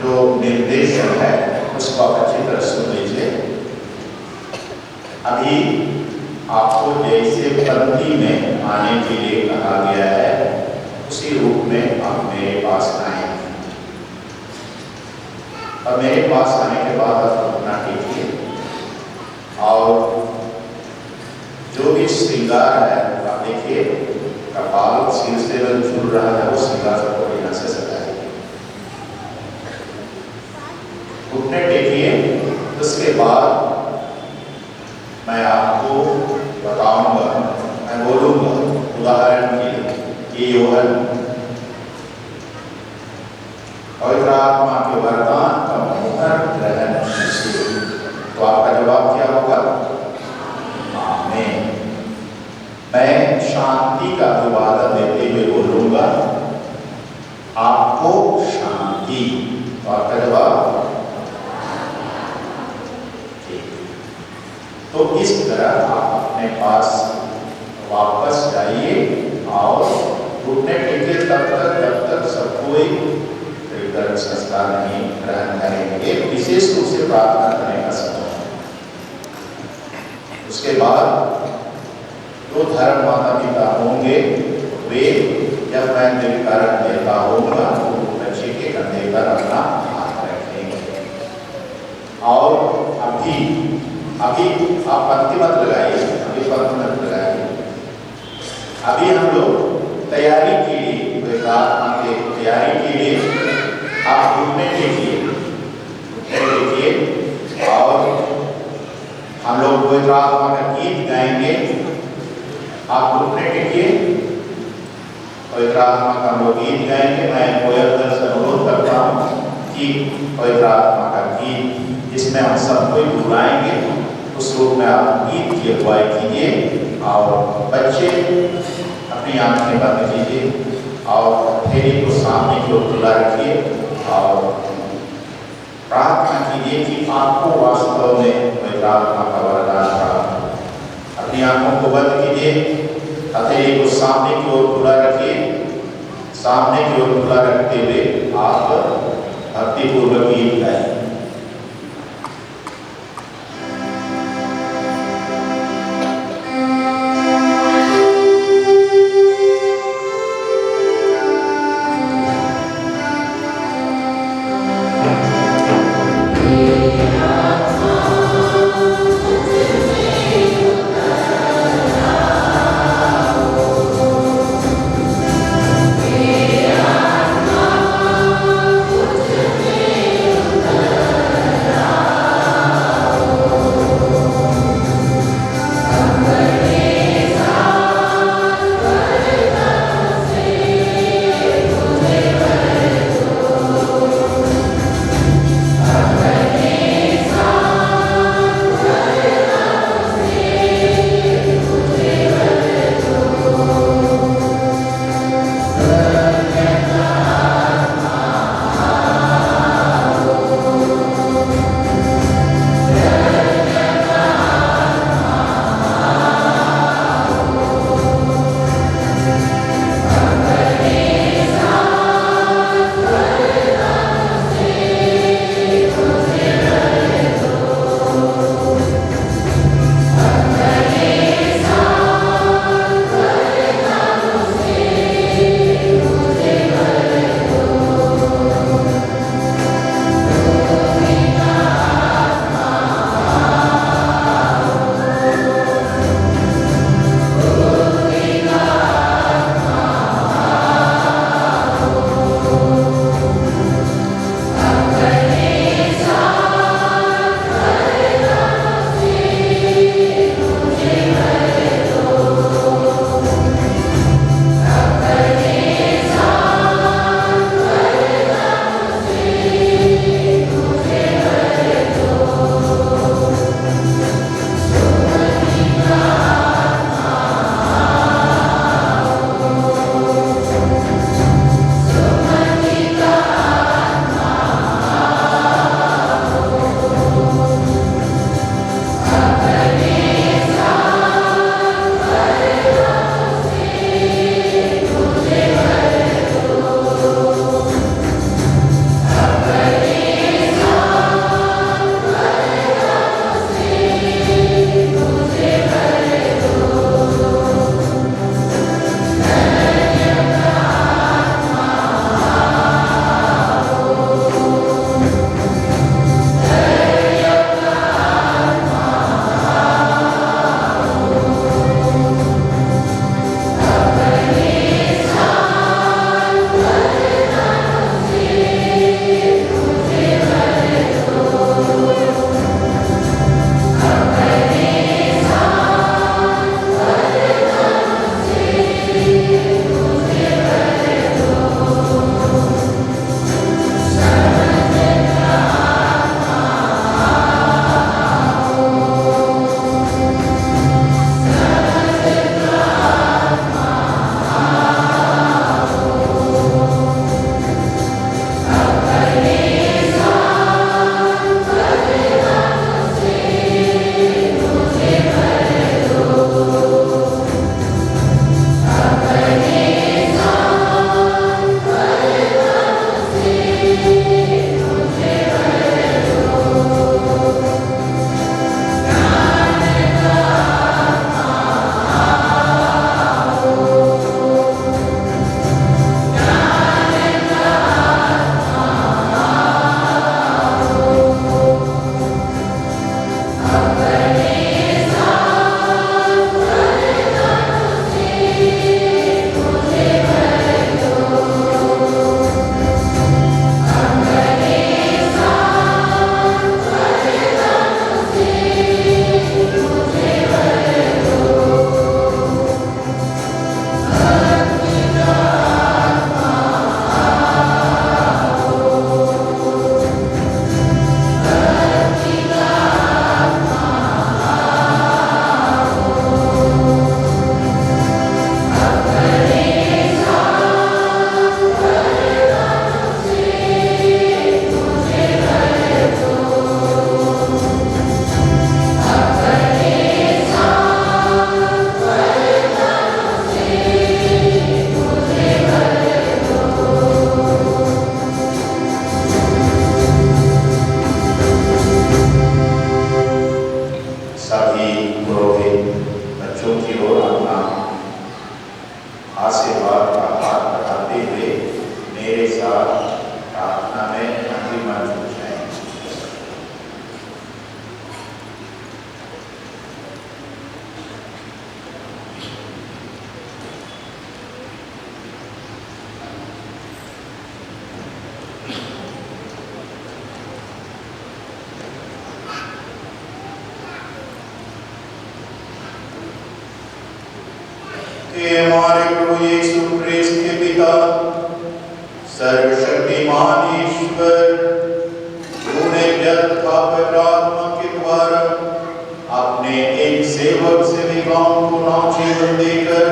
जो निर्देशन है उसको आप अच्छी तरह सुन लीजिए। अभी आपको जैसे पंक्ति में आने के लिए कहा गया है, उसी रूप में आप मेरे पास आए। और मेरे पास आने के बाद आप अपना कीजिए और जो भी श्रृंगार है आप देखिए, कपाल सिर से झूल रहा है, वो श्रृंगार को यहाँ से सजाइए। घुटने टेकिए। उसके बाद मैं आपको बताऊंगा, मैं बोलूंगा उदाहरण के लिए योहन पवित्र आत्मा के वरदान का मुहर ग्रहण कीजिए। तो आपका जवाब क्या होगा? आमीन। मैं शांति का अभिवादन देते हुए बोलूंगा, आपको शांति। तो आपका जवाब? तो इस तरह आप अपने पास वापस जाइए और घुटने टेके तब तक जब तक सब कोई गर्भ संस्कार नहीं ग्रहण करेंगे, विशेष रूप से प्रार्थना करने का समय। उसके बाद जो धर्म माता पिता होंगे वे, जब मैं दिलकारण देता होगा तो बच्चे के कंधे पर अपना हाथ रखेंगे। और अभी आप पंक्ति मत लगाइए, अभी पंक्ति मत लगाइए। अभी हम लोग तैयारी के लिए, तैयारी के लिए आप घुटने टेकिए, पवित्र आत्मा का गीत गाएंगे। आप घुटने टेकिए, पवित्र आत्मा का हम लोग गीत गाएंगे। मैं कोयल से अनुरोध करता हूँ कि पवित्र आत्मा का गीत जिसमें हम सबको बुलाएंगे उस रूप में आप गीत की अगुवाई कीजिए। और बच्चे अपनी आंखें बंद कीजिए और हथेली को सामने की ओर खुला रखिए और प्रार्थना कीजिए कि आपको वास्तव में पवित्र आत्मा का वरदान प्राप्त। अपनी आंखों को बंद कीजिए, हथेली को सामने की ओर खुला रखिए। सामने की ओर खुला रखते हुए आप भक्तिपूर्वक गीत गाएं। हमारे प्रभु यीशु ख्रिस्त के पिता सर्वशक्तिमान ईश्वर, तूने व्यर्थ पवित्र आत्मा के द्वारा अपने एक सेवक सेविकाओं को नव जीवन देकर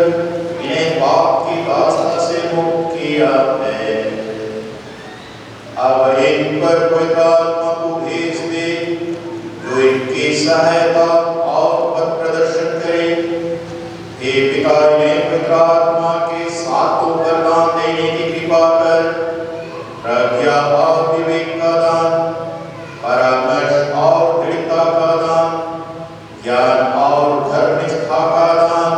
इन्हें पाप की दास्ता से मुक्त किया है। अब इन पर पवित्र आत्मा को भेज दे, जो इनकी सहायता और पथ प्रदर्शन करे। हे पिता, इन्हें पवित्र आत्मा के सातों वरदान देने की कृपा कर। प्रज्ञा और विवेक का दान, परामर्श और दृढ़ता का दान, ज्ञान और धर्मनिष्ठा का दान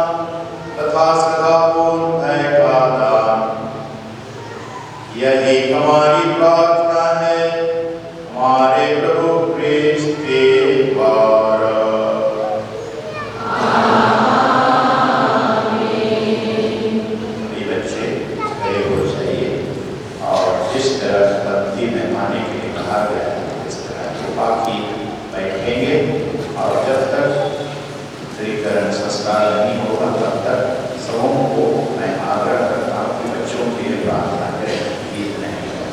तथा सदापूर्ण भय का दान, यही हमारी प्रार्थना है हमारे प्रभु ख्रिस्त के द्वारा। सभी बच्चे खड़े हो जाइए और जिस तरह भक्ति में आने के लिए कहा गया है इस तरह के बाकी बैठेंगे और जब तक श्रीकरण संस्कार नहीं होगा तब तक सबों को मैं आग्रह करता हूँ कि बच्चों के लिए प्रार्थना करें, गीत नहीं करें।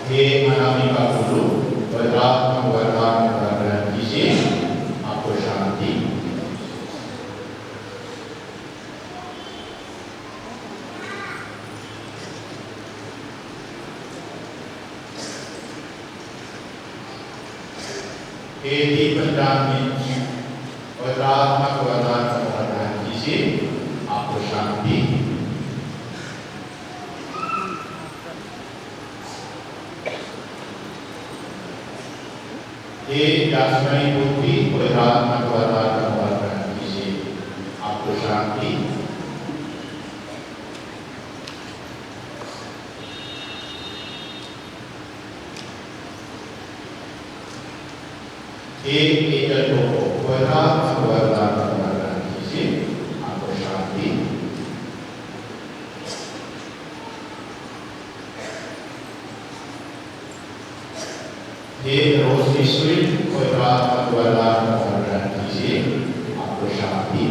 हे अनामिका गुरु, पवित्रात्मा वरदान का ग्रहण कीजिए, आपको शांति। हे दीपदान में पवित्रात्मा का वरदान का ग्रहण कीजिए, आपको शांति। हे याचनाई बुद्धि पवित्रात्मा का वरदान का ग्रहण कीजिए, आपको शांति। हे एकल को पवित्रात्मा का वरदान का ग्रहण कीजिए, आपको शांति। हे रोशनीश्वरी पवित्र आत्मा को वरदान प्रदान कीजिए, आपको शांति।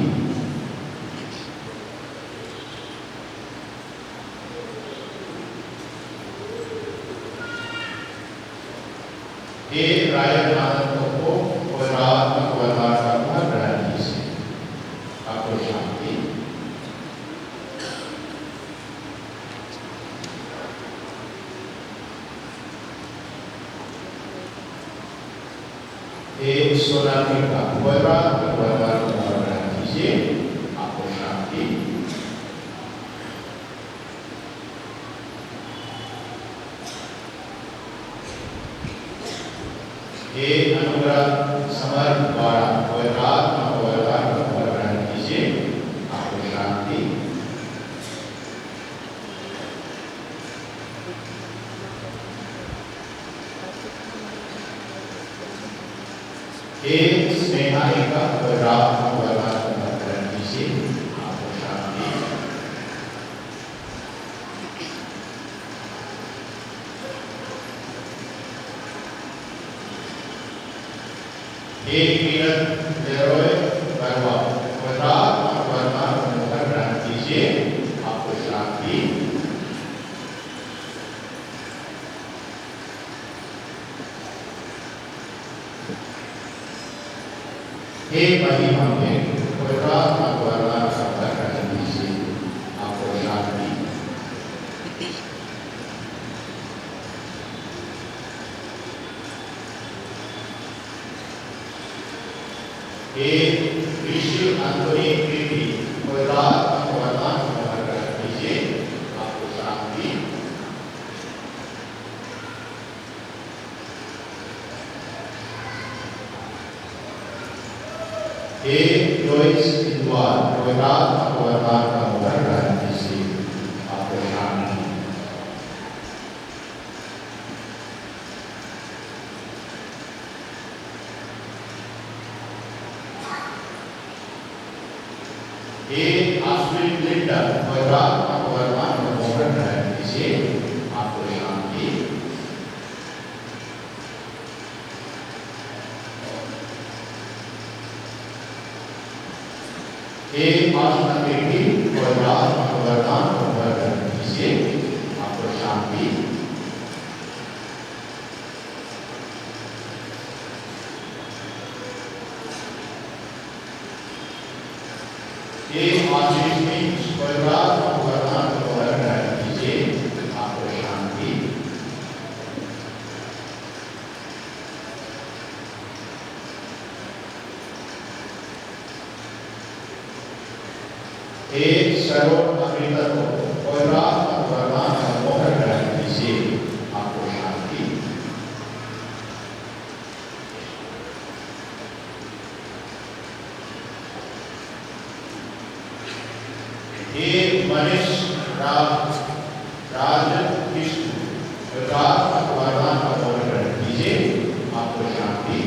हे रायन आनंद को पवित्र आत्मा को वरदान प्रदान कीजिए, आपको शांति। हे सोनाली का पवित्र आत्मा को वरदान प्रदान कीजिए, आपको शांति। हे अनुग्रह समर्थ द्वारा पवित्र आत्मा को वरदान प्रदान कीजिए, आपको शांति। हे स्नेहाई का पवित्र आत्मा को वरदान प्रदान कीजिए, आपको शांति। हे कीरत लेरोय बरवा पवित्र आत्मा को वरदान प्रदान कीजिए, आपको शांति। हे महिमा में पवित्र आत्मा को वरदान प्रदान कीजिए, आपको शांति। हे ऋषि अंतरी प्रीति पवित्र आत्मा को वरदान प्रदान कीजिए, आपको शांति। हे जोइस इंद्वार पवित्र आत्मा को वरदान प्रदान कीजिए, आपको शांति। हे आश्विन लिंडा पवित्र आत्मा को वरदान प्रदान कीजिए, आपको शांति। हे आत्मा बेटी पवित्र आत्मा को वरदान प्रदान कीजिए, आपको शांति। हे आशीष पवित्र आत्मा को वरदान प्रदान कीजिए, आपको शांति। हे सर्व अमृत को पवित्र आत्मा को वरदान प्रदान कीजिए, आपको शांति। हे मनीष राज विष्णु पवित्र आत्मा को वरदान प्रदान कीजिए, आपको शांति।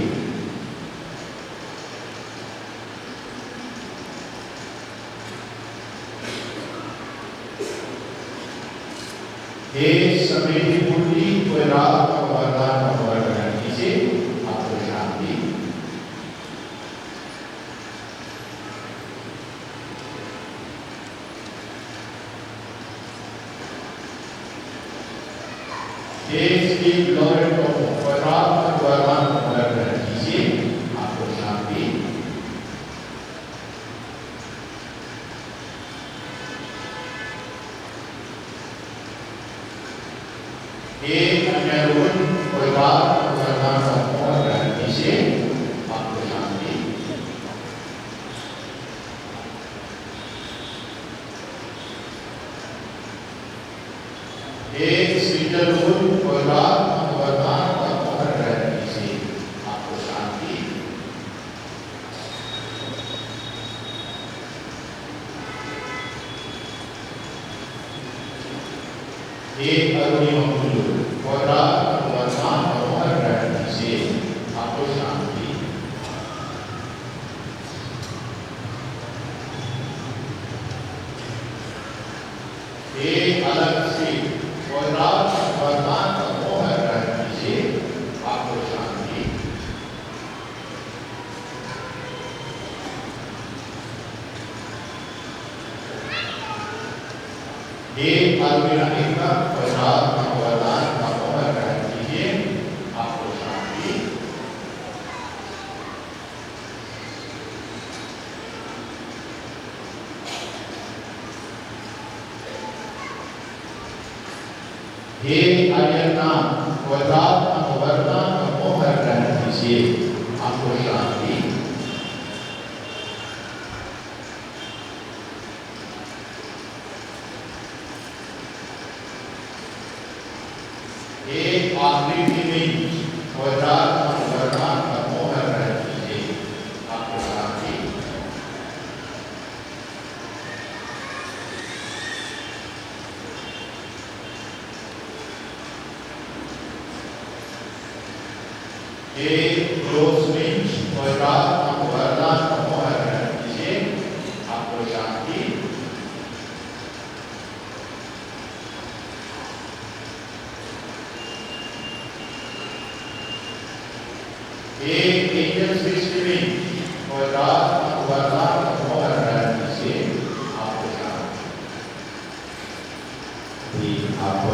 हे समृद्धि पूर्ति पवित्र आत्मा को वरदान प्रदान कीजिए, आपको शांति। हे श्री लॉरेंट को पवित्र आत्मा को वरदान प्रदान कीजिए, आपको शांति। हे अमेरुन पवित्र आत्मा को वरदान प्रदान कीजिए, आपको शांति। हे श्रीजलुन पवित्र आत्मा को वरदान प्रदान कीजिए, आपको शांति। हे अरुणी मंगलू पवित्र आत्मा को वरदान प्रदान कीजिए, आपको शांति। हे अलग से पवित्र आत्मा को वरदान प्रदान कीजिए, आपको शांति। हे अल्मीरानी का प्रसाद का वरदान का मोहर ग्रहण कीजिए, आपको शांति। हे अय्यनाम प्रसाद का वरदान का मोहर ग्रहण कीजिए, आपको शांति। एक आखिरी दिन वरदान का वरदान का मोहर ग्रहण कीजिए, आपको शांति। एक रोजमिंच वरदान का वरदान का मोहर ग्रहण कीजिए, आपको शांति। एक एंजल सृष्टि में वरदान का मोहर ग्रहण कीजिए, आपको शांति। आपको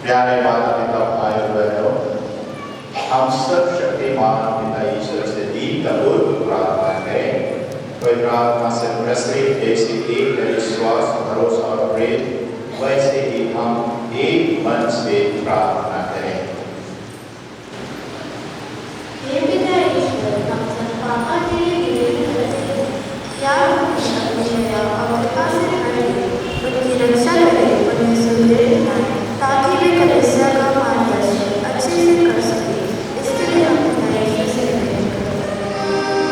प्यारे माता पिता भाई बहनों, हम सब शक्तिमान पिता ईश्वर से दीनपूर्वक प्रार्थना करें। कोई प्रार्थना से प्रसरित जैसे एक विश्वास, भरोसा और प्रेम, वैसे ही हम एक मन से प्रार्थना करें। हे पिता ईश्वर, हम सब पापा के लिए विनती करते हैं। क्या अवस्था से हटे, उनकी रक्षा करें, उन्हें सुंदर बनाएं, ताकि वे कलीसिया का मार्गदर्शन अच्छे से कर सकें। इसके लिए हम पिता ईश्वर से विनती करते हैं।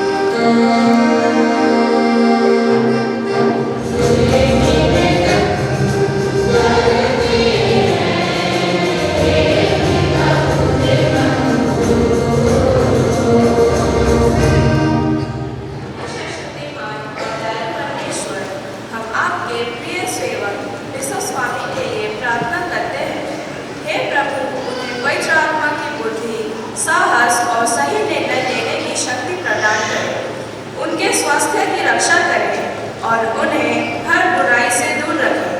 आपके प्रिय सेवक विश्व स्वामी और उन्हें हर बुराई से दूर रखें।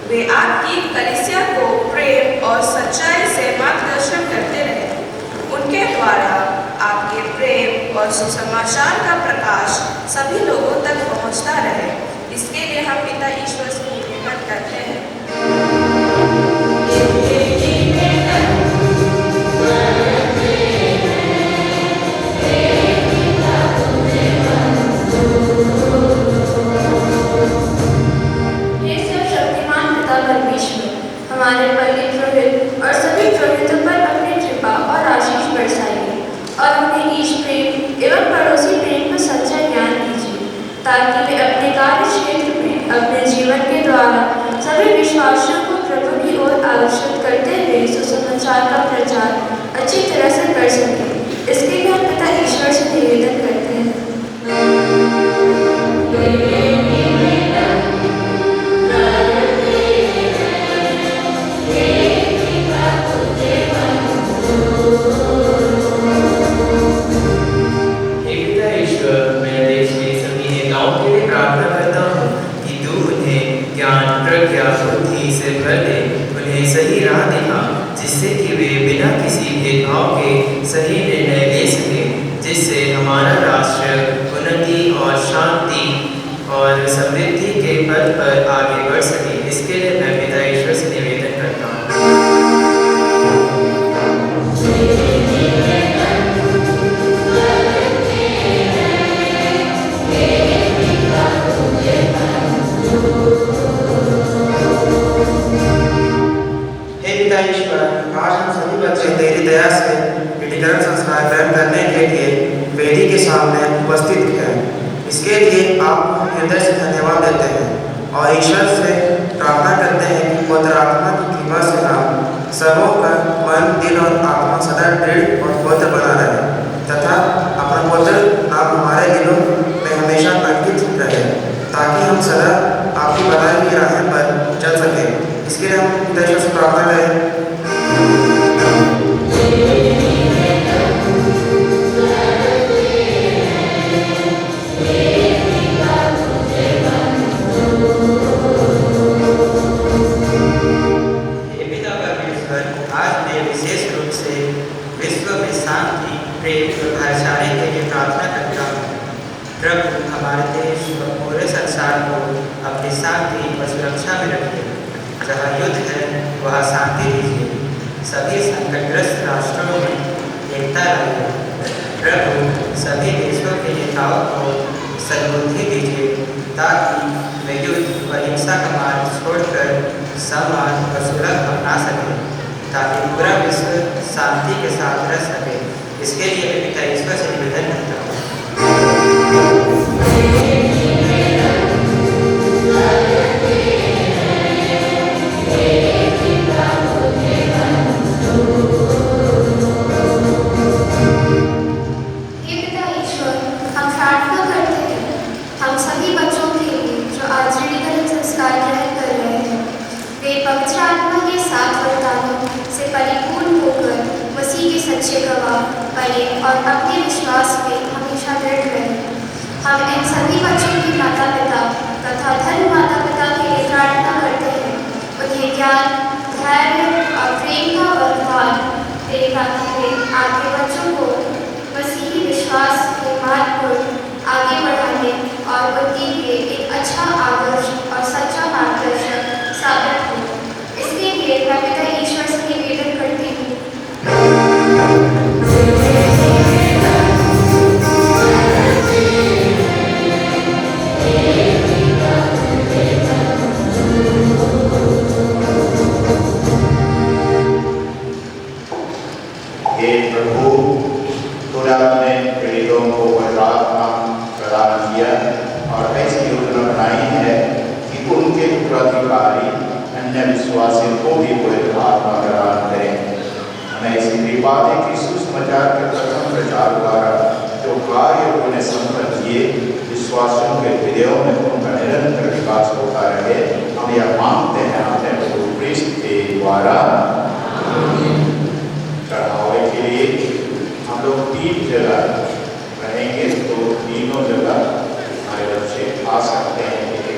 वे आपकी कलीसिया को प्रेम और सच्चाई से मार्गदर्शन करते रहें। उनके द्वारा आपके प्रेम और सुसमाचार का प्रकाश सभी लोगों तक पहुंचता रहे। इसके लिए हम पिता ईश्वर से निवेदन करते हैं। हमारे पंडित रोहित और सभी पुरोहितों पर अपनी कृपा और आशीष बरसाइए और उन्हें ईश प्रेम एवं पड़ोसी प्रेम का सच्चा ज्ञान दीजिए, ताकि वे अपने कार्य क्षेत्र में अपने जीवन के द्वारा सभी विश्वासियों को प्रभु की ओर आकर्षित करते हुए सुसमाचार का प्रचार अच्छी तरह से कर सकें। इसके लिए हम पिता ईश्वर से निवेदन करते हैं। सही राह दिखा, जिससे कि वे बिना किसी भेदभाव के सही निर्णय ले सके, जिससे हमारा राष्ट्र उन्नति और शांति और समृद्धि के पथ पर आगे बढ़ सके। इसके लिए मैं पिता ईश्वर से निवेदन करता हूँ। आज हम सभी बच्चे तेरी दया से विधिकरण संस्कार ग्रहण करने के लिए वेदी के सामने उपस्थित हैं। इसके लिए आपको हृदय से धन्यवाद देते हैं और ईश्वर से प्रार्थना करते हैं कि पवित्र आत्मा की कृपा से हम सबों का मन, दिल और आत्मा सदा दृढ़ और पवित्र बना रहे तथा अपना पवित्र नाम हमारे दिलों में हमेशा अंकित रहे, ताकि हम सदा आपकी बनाई हुई राह पर चल सकें। इसके लिए हम पिता ईश्वर से प्रार्थना करें। भाईचारे के लिए प्रार्थना करता हूँ। प्रभु हमारे देश और पूरे संसार को अपनी शांति और सुरक्षा में रखिए। जहाँ युद्ध है वहाँ शांति दीजिए। सभी संकटग्रस्त राष्ट्रों में एकता लाइए। प्रभु सभी देशों के नेताओं को सद्बुद्धि दीजिए, ताकि वे युद्ध और हिंसा का मार्ग छोड़कर सम्मान और सुलभ अपना सकें, ताकि पूरा विश्व शांति के साथ रह सके। इसके लिए मैं पिता ईश्वर से निवेदन करता हूँ। हे पिता ईश्वर, हम प्रार्थना करते हैं हम सभी बच्चों के लिए जो आज विधिकरण संस्कार ग्रहण कर रहे हैं, वे पवित्र आत्मा के साथ वरदानों से परिपूर्ण होकर मसीह के सच्चे गवाह बने और अपने विश्वास में हमेशा दृढ़ रहे। हम इन सभी बच्चों के माता पिता तथा धर्म माता पिता के लिए प्रार्थना करते हैं। उन्हें ज्ञान, धैर्य और प्रेम का वरदान दे, ताकि वे आपके बच्चों को मसीही विश्वास के मार्ग पर आगे बढ़ाने और उनके लिए एक अच्छा आदर्श और सच्चा मार्गदर्शक साबित हो। इसके लिए मैं पिता ईश्वर से निवेदन करती हूँ। हे प्रभु, तूने अपने पीड़ितों को आत्मा प्रदान किया और ऐसी योजना बनाई है कि उनके उत्तराधिकारी अन्य विश्वासियों को भी पवित्र आत्मा प्रदान करें। हमें इसी कृपा दे कि सुसमाचार के प्रथम प्रचार द्वारा जो कार्य उन्हें संपन्न किए, विश्वासियों के हृदयों में उनका निरंतर विकास होता रहे। हम यह मांगते हैं अपने प्रभु क्रिस्त के द्वारा। चढ़ावे के लिए हम लोग 3 जगह रहेंगे, तो तीनों जगह हमारे बच्चे आ सकते हैं।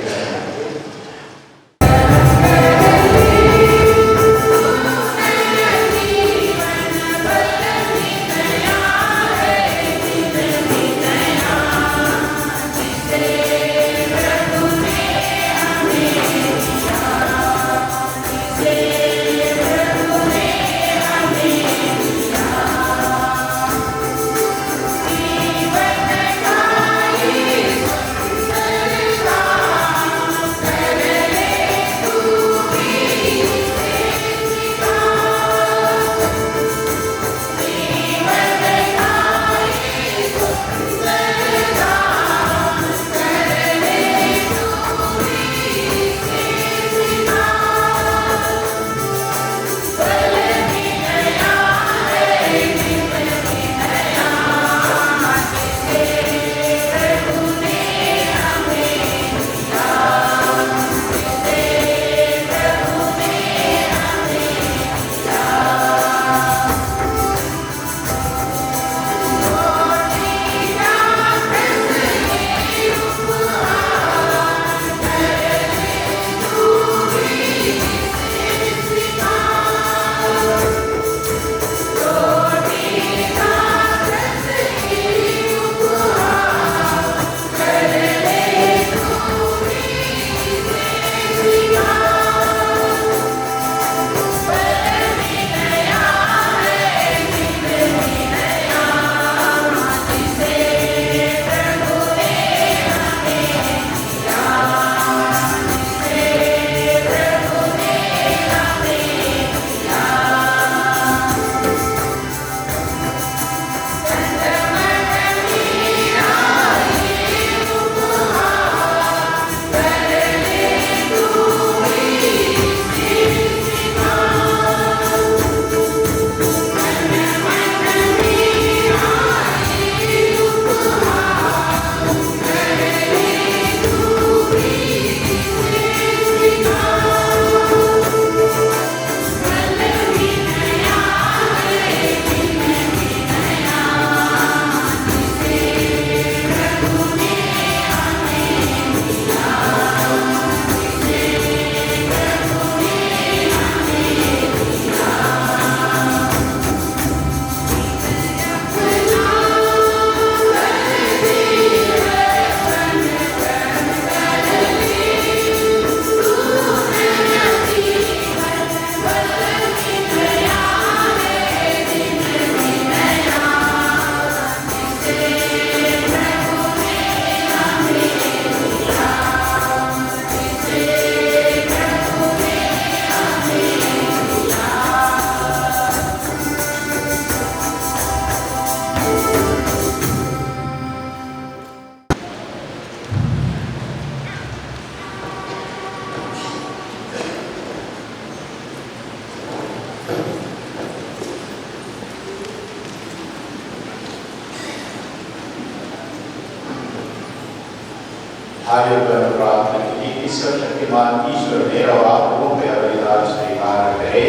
भाइयों बहनों, प्रार्थना की कि सर्वशक्तिमान ईश्वर मेरा और आप लोगों के बलिदान स्वीकार करे।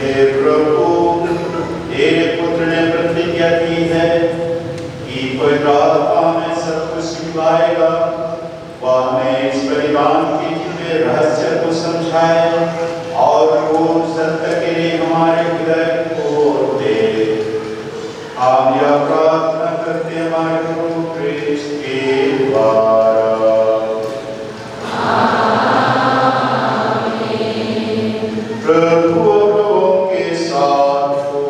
हे प्रभु, तेरे पुत्र ने प्रतिज्ञा की है कि पवित्र आत्मा में सब कुछ सिखलाएगा। वह हमें इस बलिदान के जितने रहस्य को समझाए और वो सत्य के लिए हमारे हृदय को दे। हम यह प्रार्थना करते हैं हमारे प्रभु क्रिस्त के द्वारा। प्रभु लोगों के साथ हो।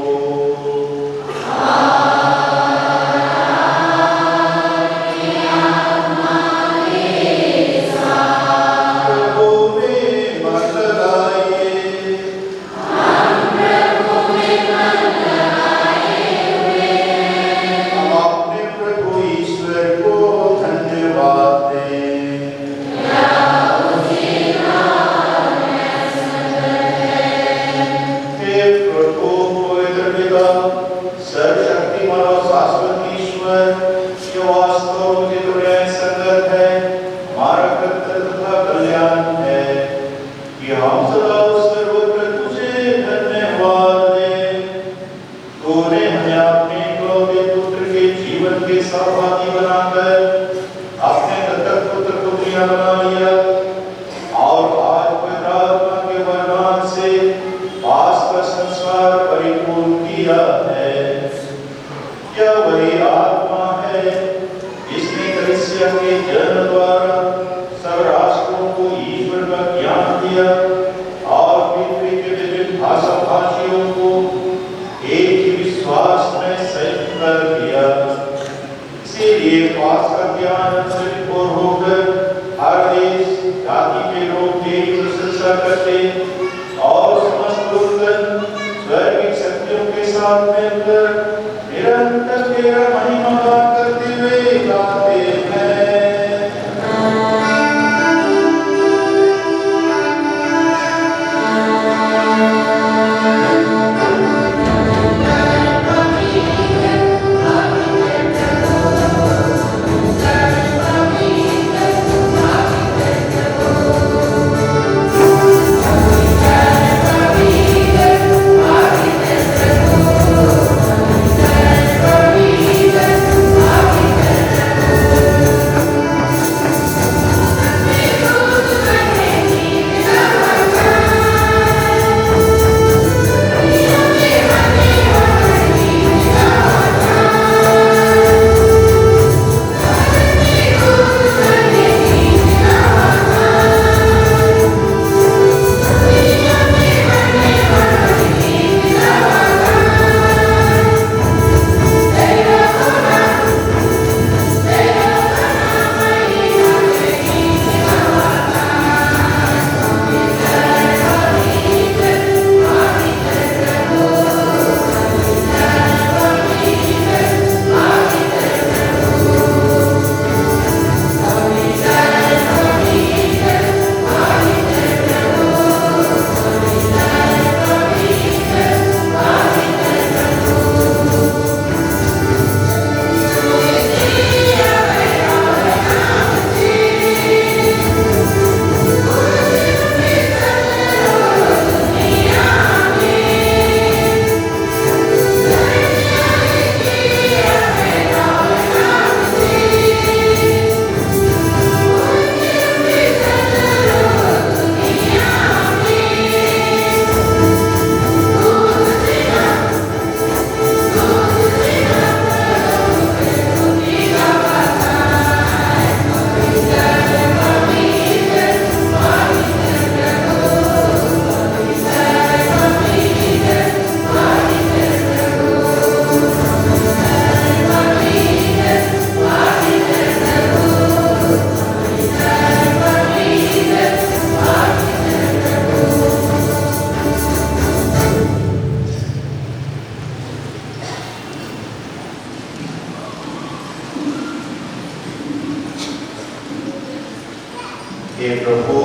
हे प्रभु,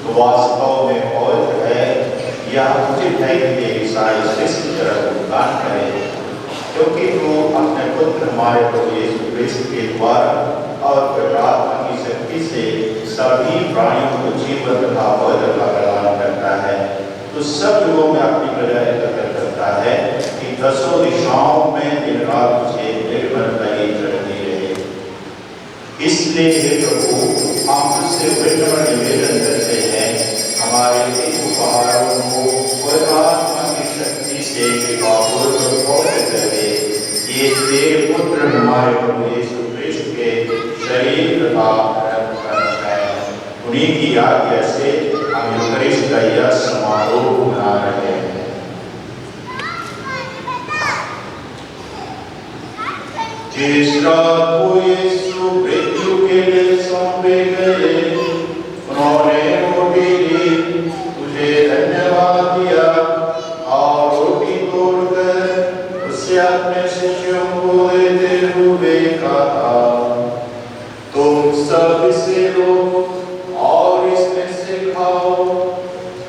तुम वास्तव में पवित्र है या उचित है कि ये ईसाई ख्रिस्त की तरह भुगतान करें, क्योंकि तू अपने पुत्र हमारे प्रभु यीशु ख्रिस्त के द्वारा और पवित्र आत्मा की शक्ति से सभी प्राणियों को जीवन तथा पवित्रता प्रदान करता है। तो सब युगों में अपनी प्रजा एकत्र करता है कि दसों दिशाओं में दिन रात तुझे निर्मल लगी चढ़ती रहे। इसलिए हे प्रभु, हम तुझसे विनम्र निवेदन करते हैं, हमारे इन उपहारों को पवित्र आत्मा की शक्ति से कृपापूर्वक पवित्र कर दे। ये तेरे पुत्र हमारे प्रभु यीशु ख्रिस्त के शरीर तथा रक्त है। उन्हीं की आज्ञा से हम यूकरिस्ट का यह समारोह मना रहे हैं। जिस रात को यीशु मृत्यु के लिए सौंपे गए, उन्होंने रोटी ली, तुझे धन्यवाद दिया और रोटी तोड़कर उससे अपने शिष्यों को देते हुए कहा, तुम सब इसे लो और इसमें से खाओ,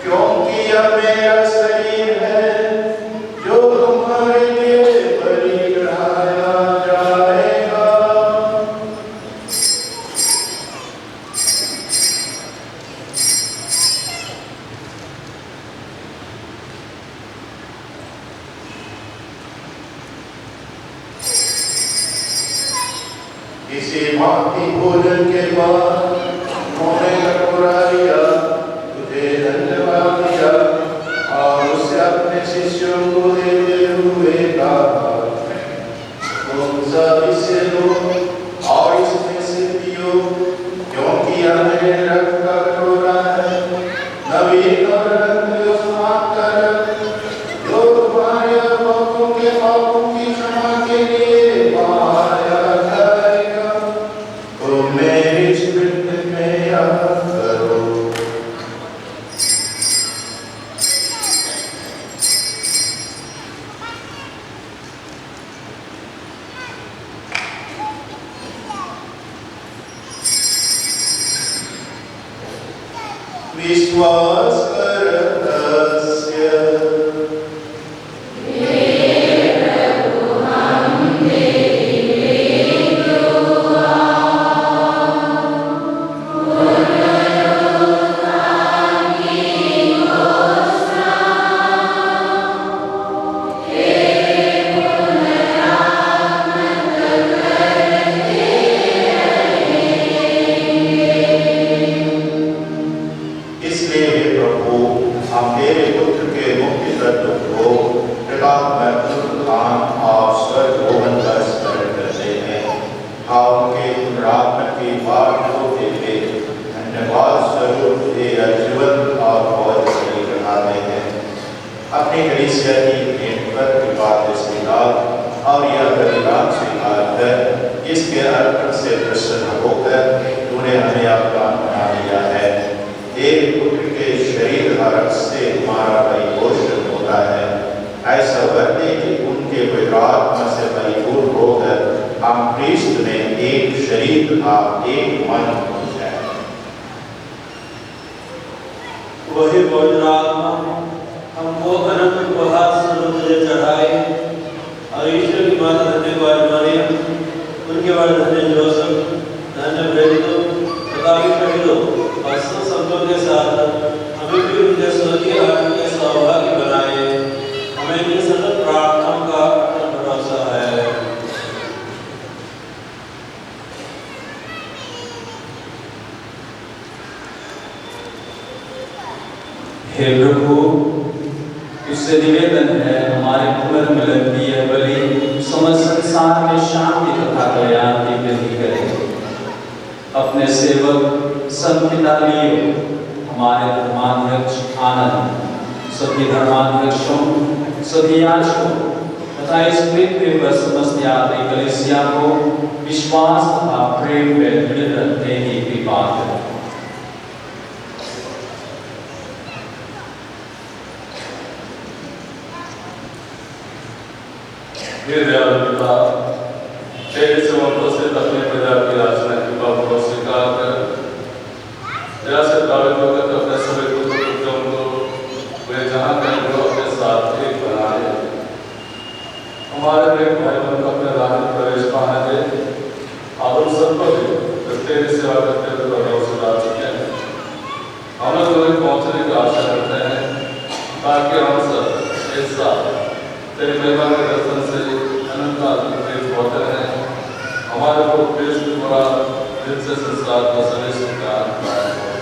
क्योंकि यह मेरा शरीर है जो तुम्हारे लिए बलि चढ़ाया जाएगा। इसी भांति भोजन के बाद उन्होंने कटोरा लिया, तुझे धन्यवाद दिया और उससे अपने शिष्यों को देते हुए कहा, तुम सब इसे लो और इसमें से पियो, क्योंकि यह मेरे रक्त का कटोरा है, नवीन और रक्त का रक्त, जो तुम्हारे और बहुतों के पापों की क्षमा के लिए बहाया जाएगा। तुम मेरी स्मृति में याद करो। विश्वास करतस्य इसलिए हे प्रभु, हम तेरे पुत्र के मुक्ति तत्व को प्रतापमय पुनरुत्थान और स्वर्गरोहण का स्मरण करते हैं। हम उनके पुनरागमन की बाट होते हुए धन्यवाद स्वरूप तुझे जीवन और पवित्र बलि चढ़ाते हैं। अपनी कलीसिया की भेंट पर कृपा स्वीकार और यह बलिदान स्वीकार कर इसके अर्पण से प्रसन्न होकर तूने हमें अपना बना लिया है। तेरे पुत्र के शरीर धारक से हमारा परिपोषण होता है। ऐसा करने कि उनके पवित्र आत्मा से परिपूर्ण होकर हम ख्रिस्त में एक शरीर तथा एक मन हो जाए। वही पवित्र आत्मा हमको अनंत उपहार स्वरूप तुझे चढ़ाए और ईश्वर की माता धन्य कुमारी मरियम, उनके बाद धन्य जोसेफ, धन्य प्रेरितों तथा शहीदों और सब संतों के साथ हमें भी उनके स्वर्गीय आत्मा के सौभाग्य बनाए। हमें इनकी सतत प्रार्थनाओं का अटल भरोसा है। हे प्रभु, इससे निवेदन है हमारे पुनर्मिलन की यह बलि समस्त संसार में शांति तथा कल्याण की वृद्धि करे। अपने सेवक संत पिता लियो, हमारे धर्माध्यक्ष आनंद, सभी धर्माध्यक्षों, सभी याजकों तथा इस पृथ्वी पर समस्त यात्री कलीसिया को विश्वास तथा प्रेम में दृढ़ रखने की कृपा करें। हे दयालु पिता, तेरे सेवकों से अपने प्रजा की याचना कृपा पूर्वक स्वीकार कर, दया से प्रभावित होकर अपने सभी तेरी सेवा करते हुए प्रभु से ला चुके हैं। हम लोग तुम्हें पहुंचने की आशा करते हैं ताकि हम सब एक साथ तेरी महिमा के दर्शन से अनंत काल होते रहें। हमारे को उपदेश के द्वारा जिनसे संसार का सभी संस्कार प्राप्त हो।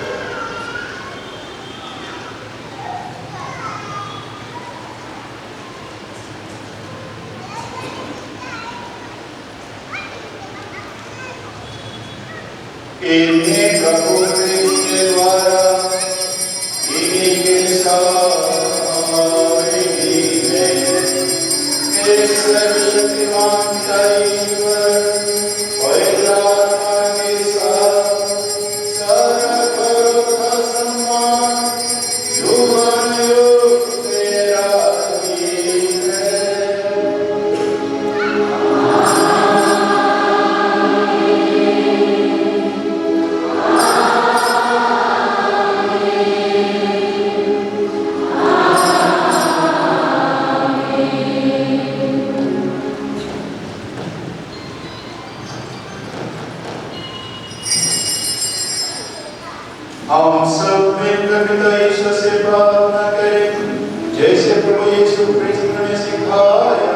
इन्हें प्रभु के द्वारा इन्हीं के साथ सर्वशक्तिमान ईश्वर पवित्र आत्मा के साथ सर्व का सम्मान युगानुयुग तेरा ही है। हम सब मिलकर पिता ईश्वर से प्रार्थना करें जैसे प्रभु यीशु क्रिस्त ने सिखाया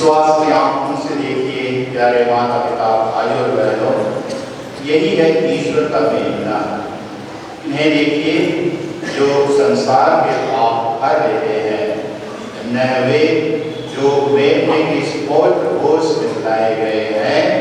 विश्वास की आंखों से देखिए प्यारे माता पिता भाई और बहनों, यही है ईश्वर का मेलना। इन्हें देखिए जो संसार के पाप भर लेते हैं, न वे जो मेमने के इस पवित्र भोज में बुलाए गए हैं।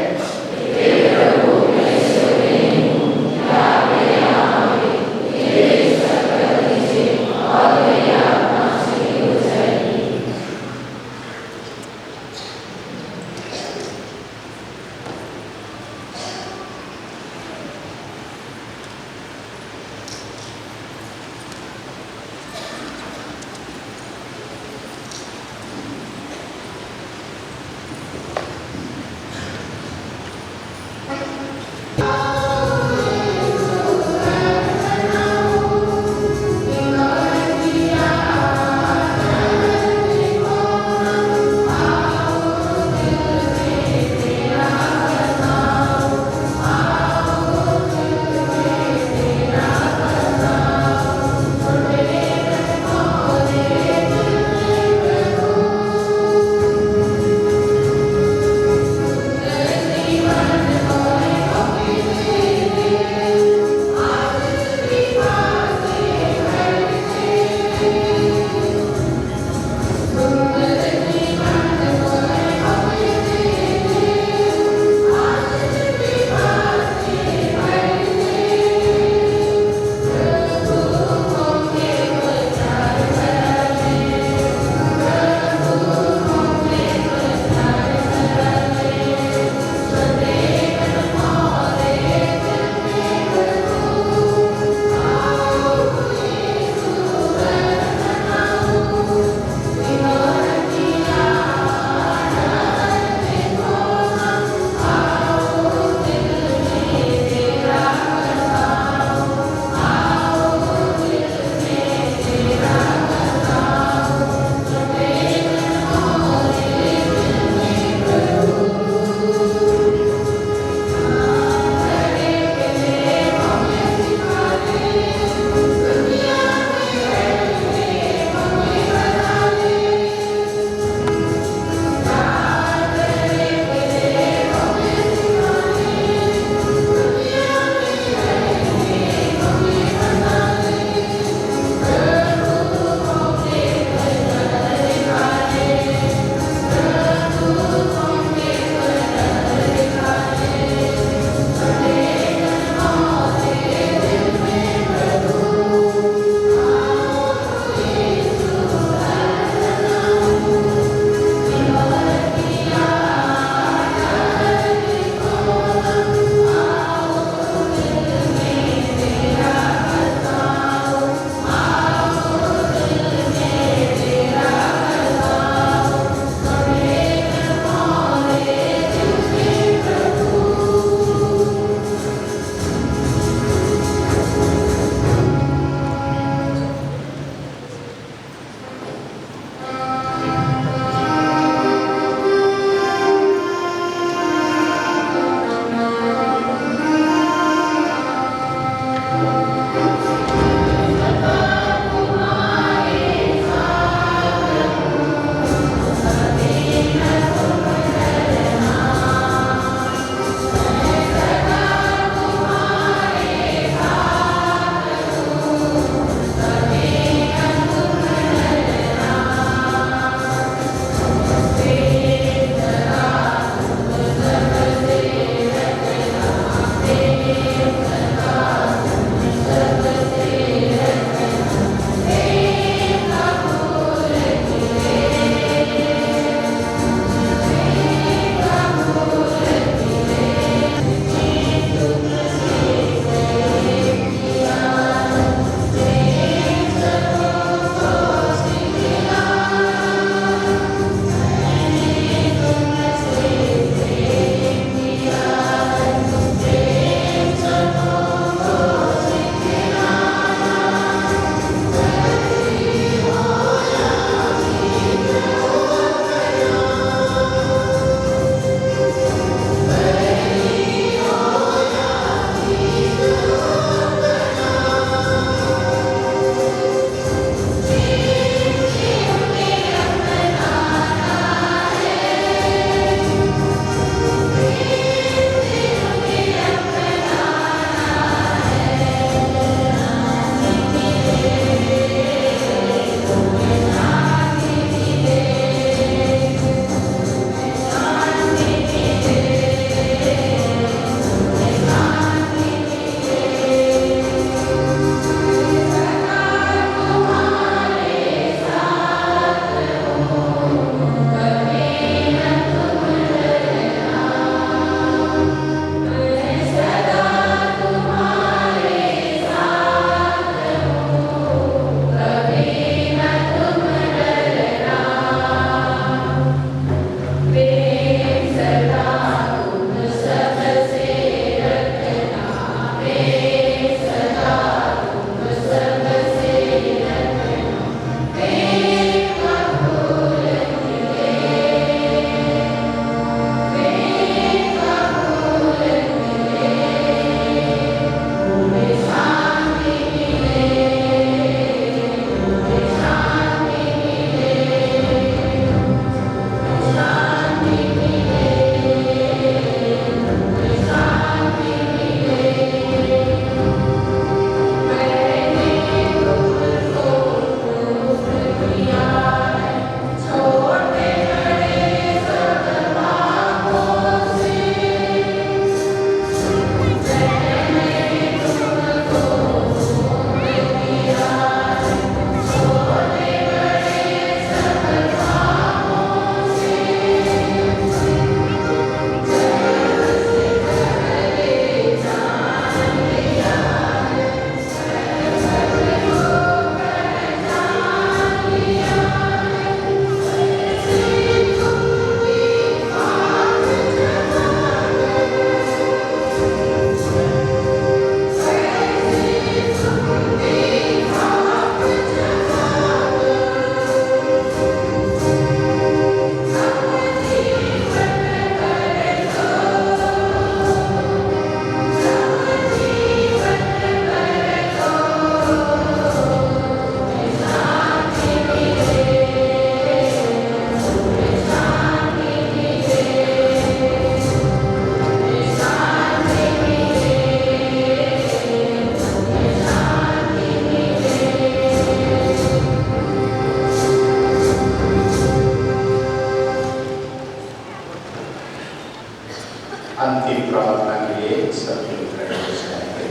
अंतिम प्रार्थना के लिए सब लोग खड़े हो जाएंगे।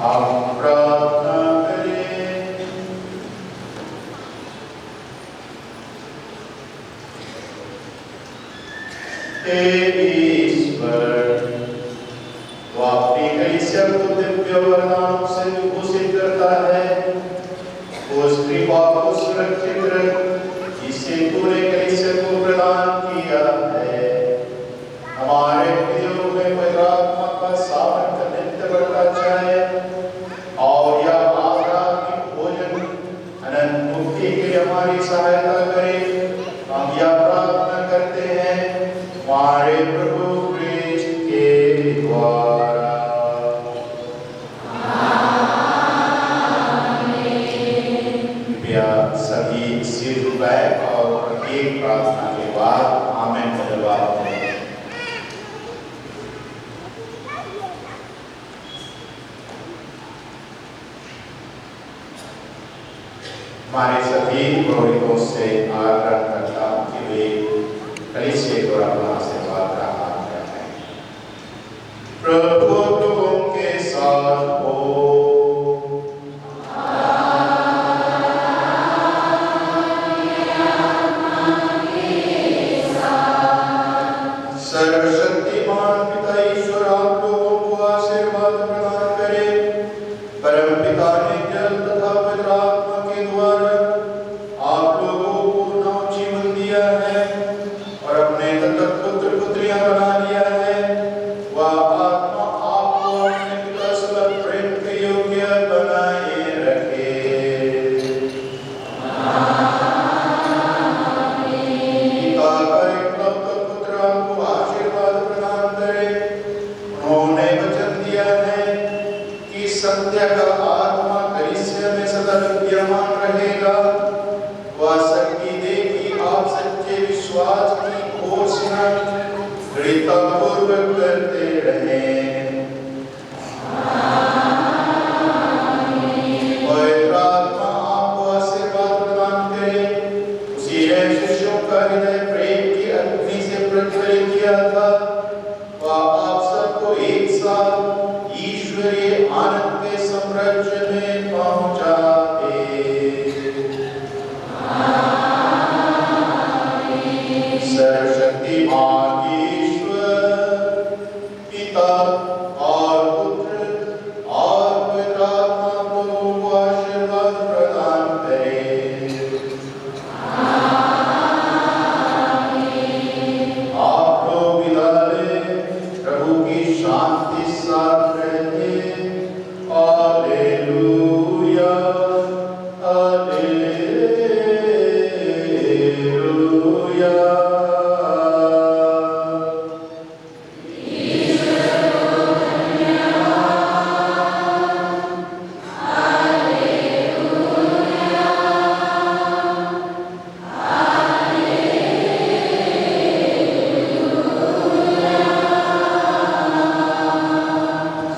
हम प्रार्थना करें। हे ईश्वर, वो अपनी कलीसिया को दिव्य वरदानों से विभूषित करता है। उस कृपा को सुरक्षित रख जिसे तूने कलीसिया को प्रदान किया है। हमारे हृदयों में पवित्र आत्मा का सामर्थ्य नित्य बढ़ता जाए और यह आध्यात्मिक भोजन अनंत मुक्ति के लिए हमारी सहायता करे। हम यह प्रार्थना करते हैं हमारे प्रभु क्रिस्ट के द्वारा। कृपया सभी सिर झुकाएं और प्रत्येक प्रार्थना के बाद आमीन का जवाब दें। हमारे सभी पुरोहितों से आग्रह करता हूं कि वे कलीसिया को अपना आशीर्वाद प्रदान करें। प्रभु तुमके साथ हो। सर्वशक्तिमान पिता ईश्वर आप लोगों को आशीर्वाद प्रदान करे। परम पिता ने जल तथा पवित्र आत्मा के द्वारा आप लोगों को नव जीवन दिया है और अपने तत्व पुत्र पुत्रियां बना लिया है। वह आत्मा आपको अपने पिता सुलभ प्रेम के योग्य बनाए रखे। पिता का एकलौता पुत्र आपको आशीर्वाद प्रदान करे। उन्होंने वचन दिया है कि सत्य का आत्मा कलीसिया में सदा विद्यमान रहेगा। वह शक्ति दे कि आप सच्चे विश्वास की घोषणा दृढ़तापूर्वक करते रहें। पवित्र आत्मा आपको आशीर्वाद प्रदान करे। उसी ने शिष्यों का हृदय प्रेम की अग्नि से प्रज्वलित किया था। वह आप सबको एक साथ ईश्वरीय आनंद के साम्राज्य में पहुंचा दे। सर्वशक्तिमान ईश्वर पिता और पुत्र और पवित्र आत्मा प्रभु को आशीर्वाद प्रदान करे। आप लोग विदा लें। प्रभु की शांति साथ रहे। Hallelujah hallelujah.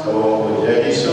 सबों को जय यीशु।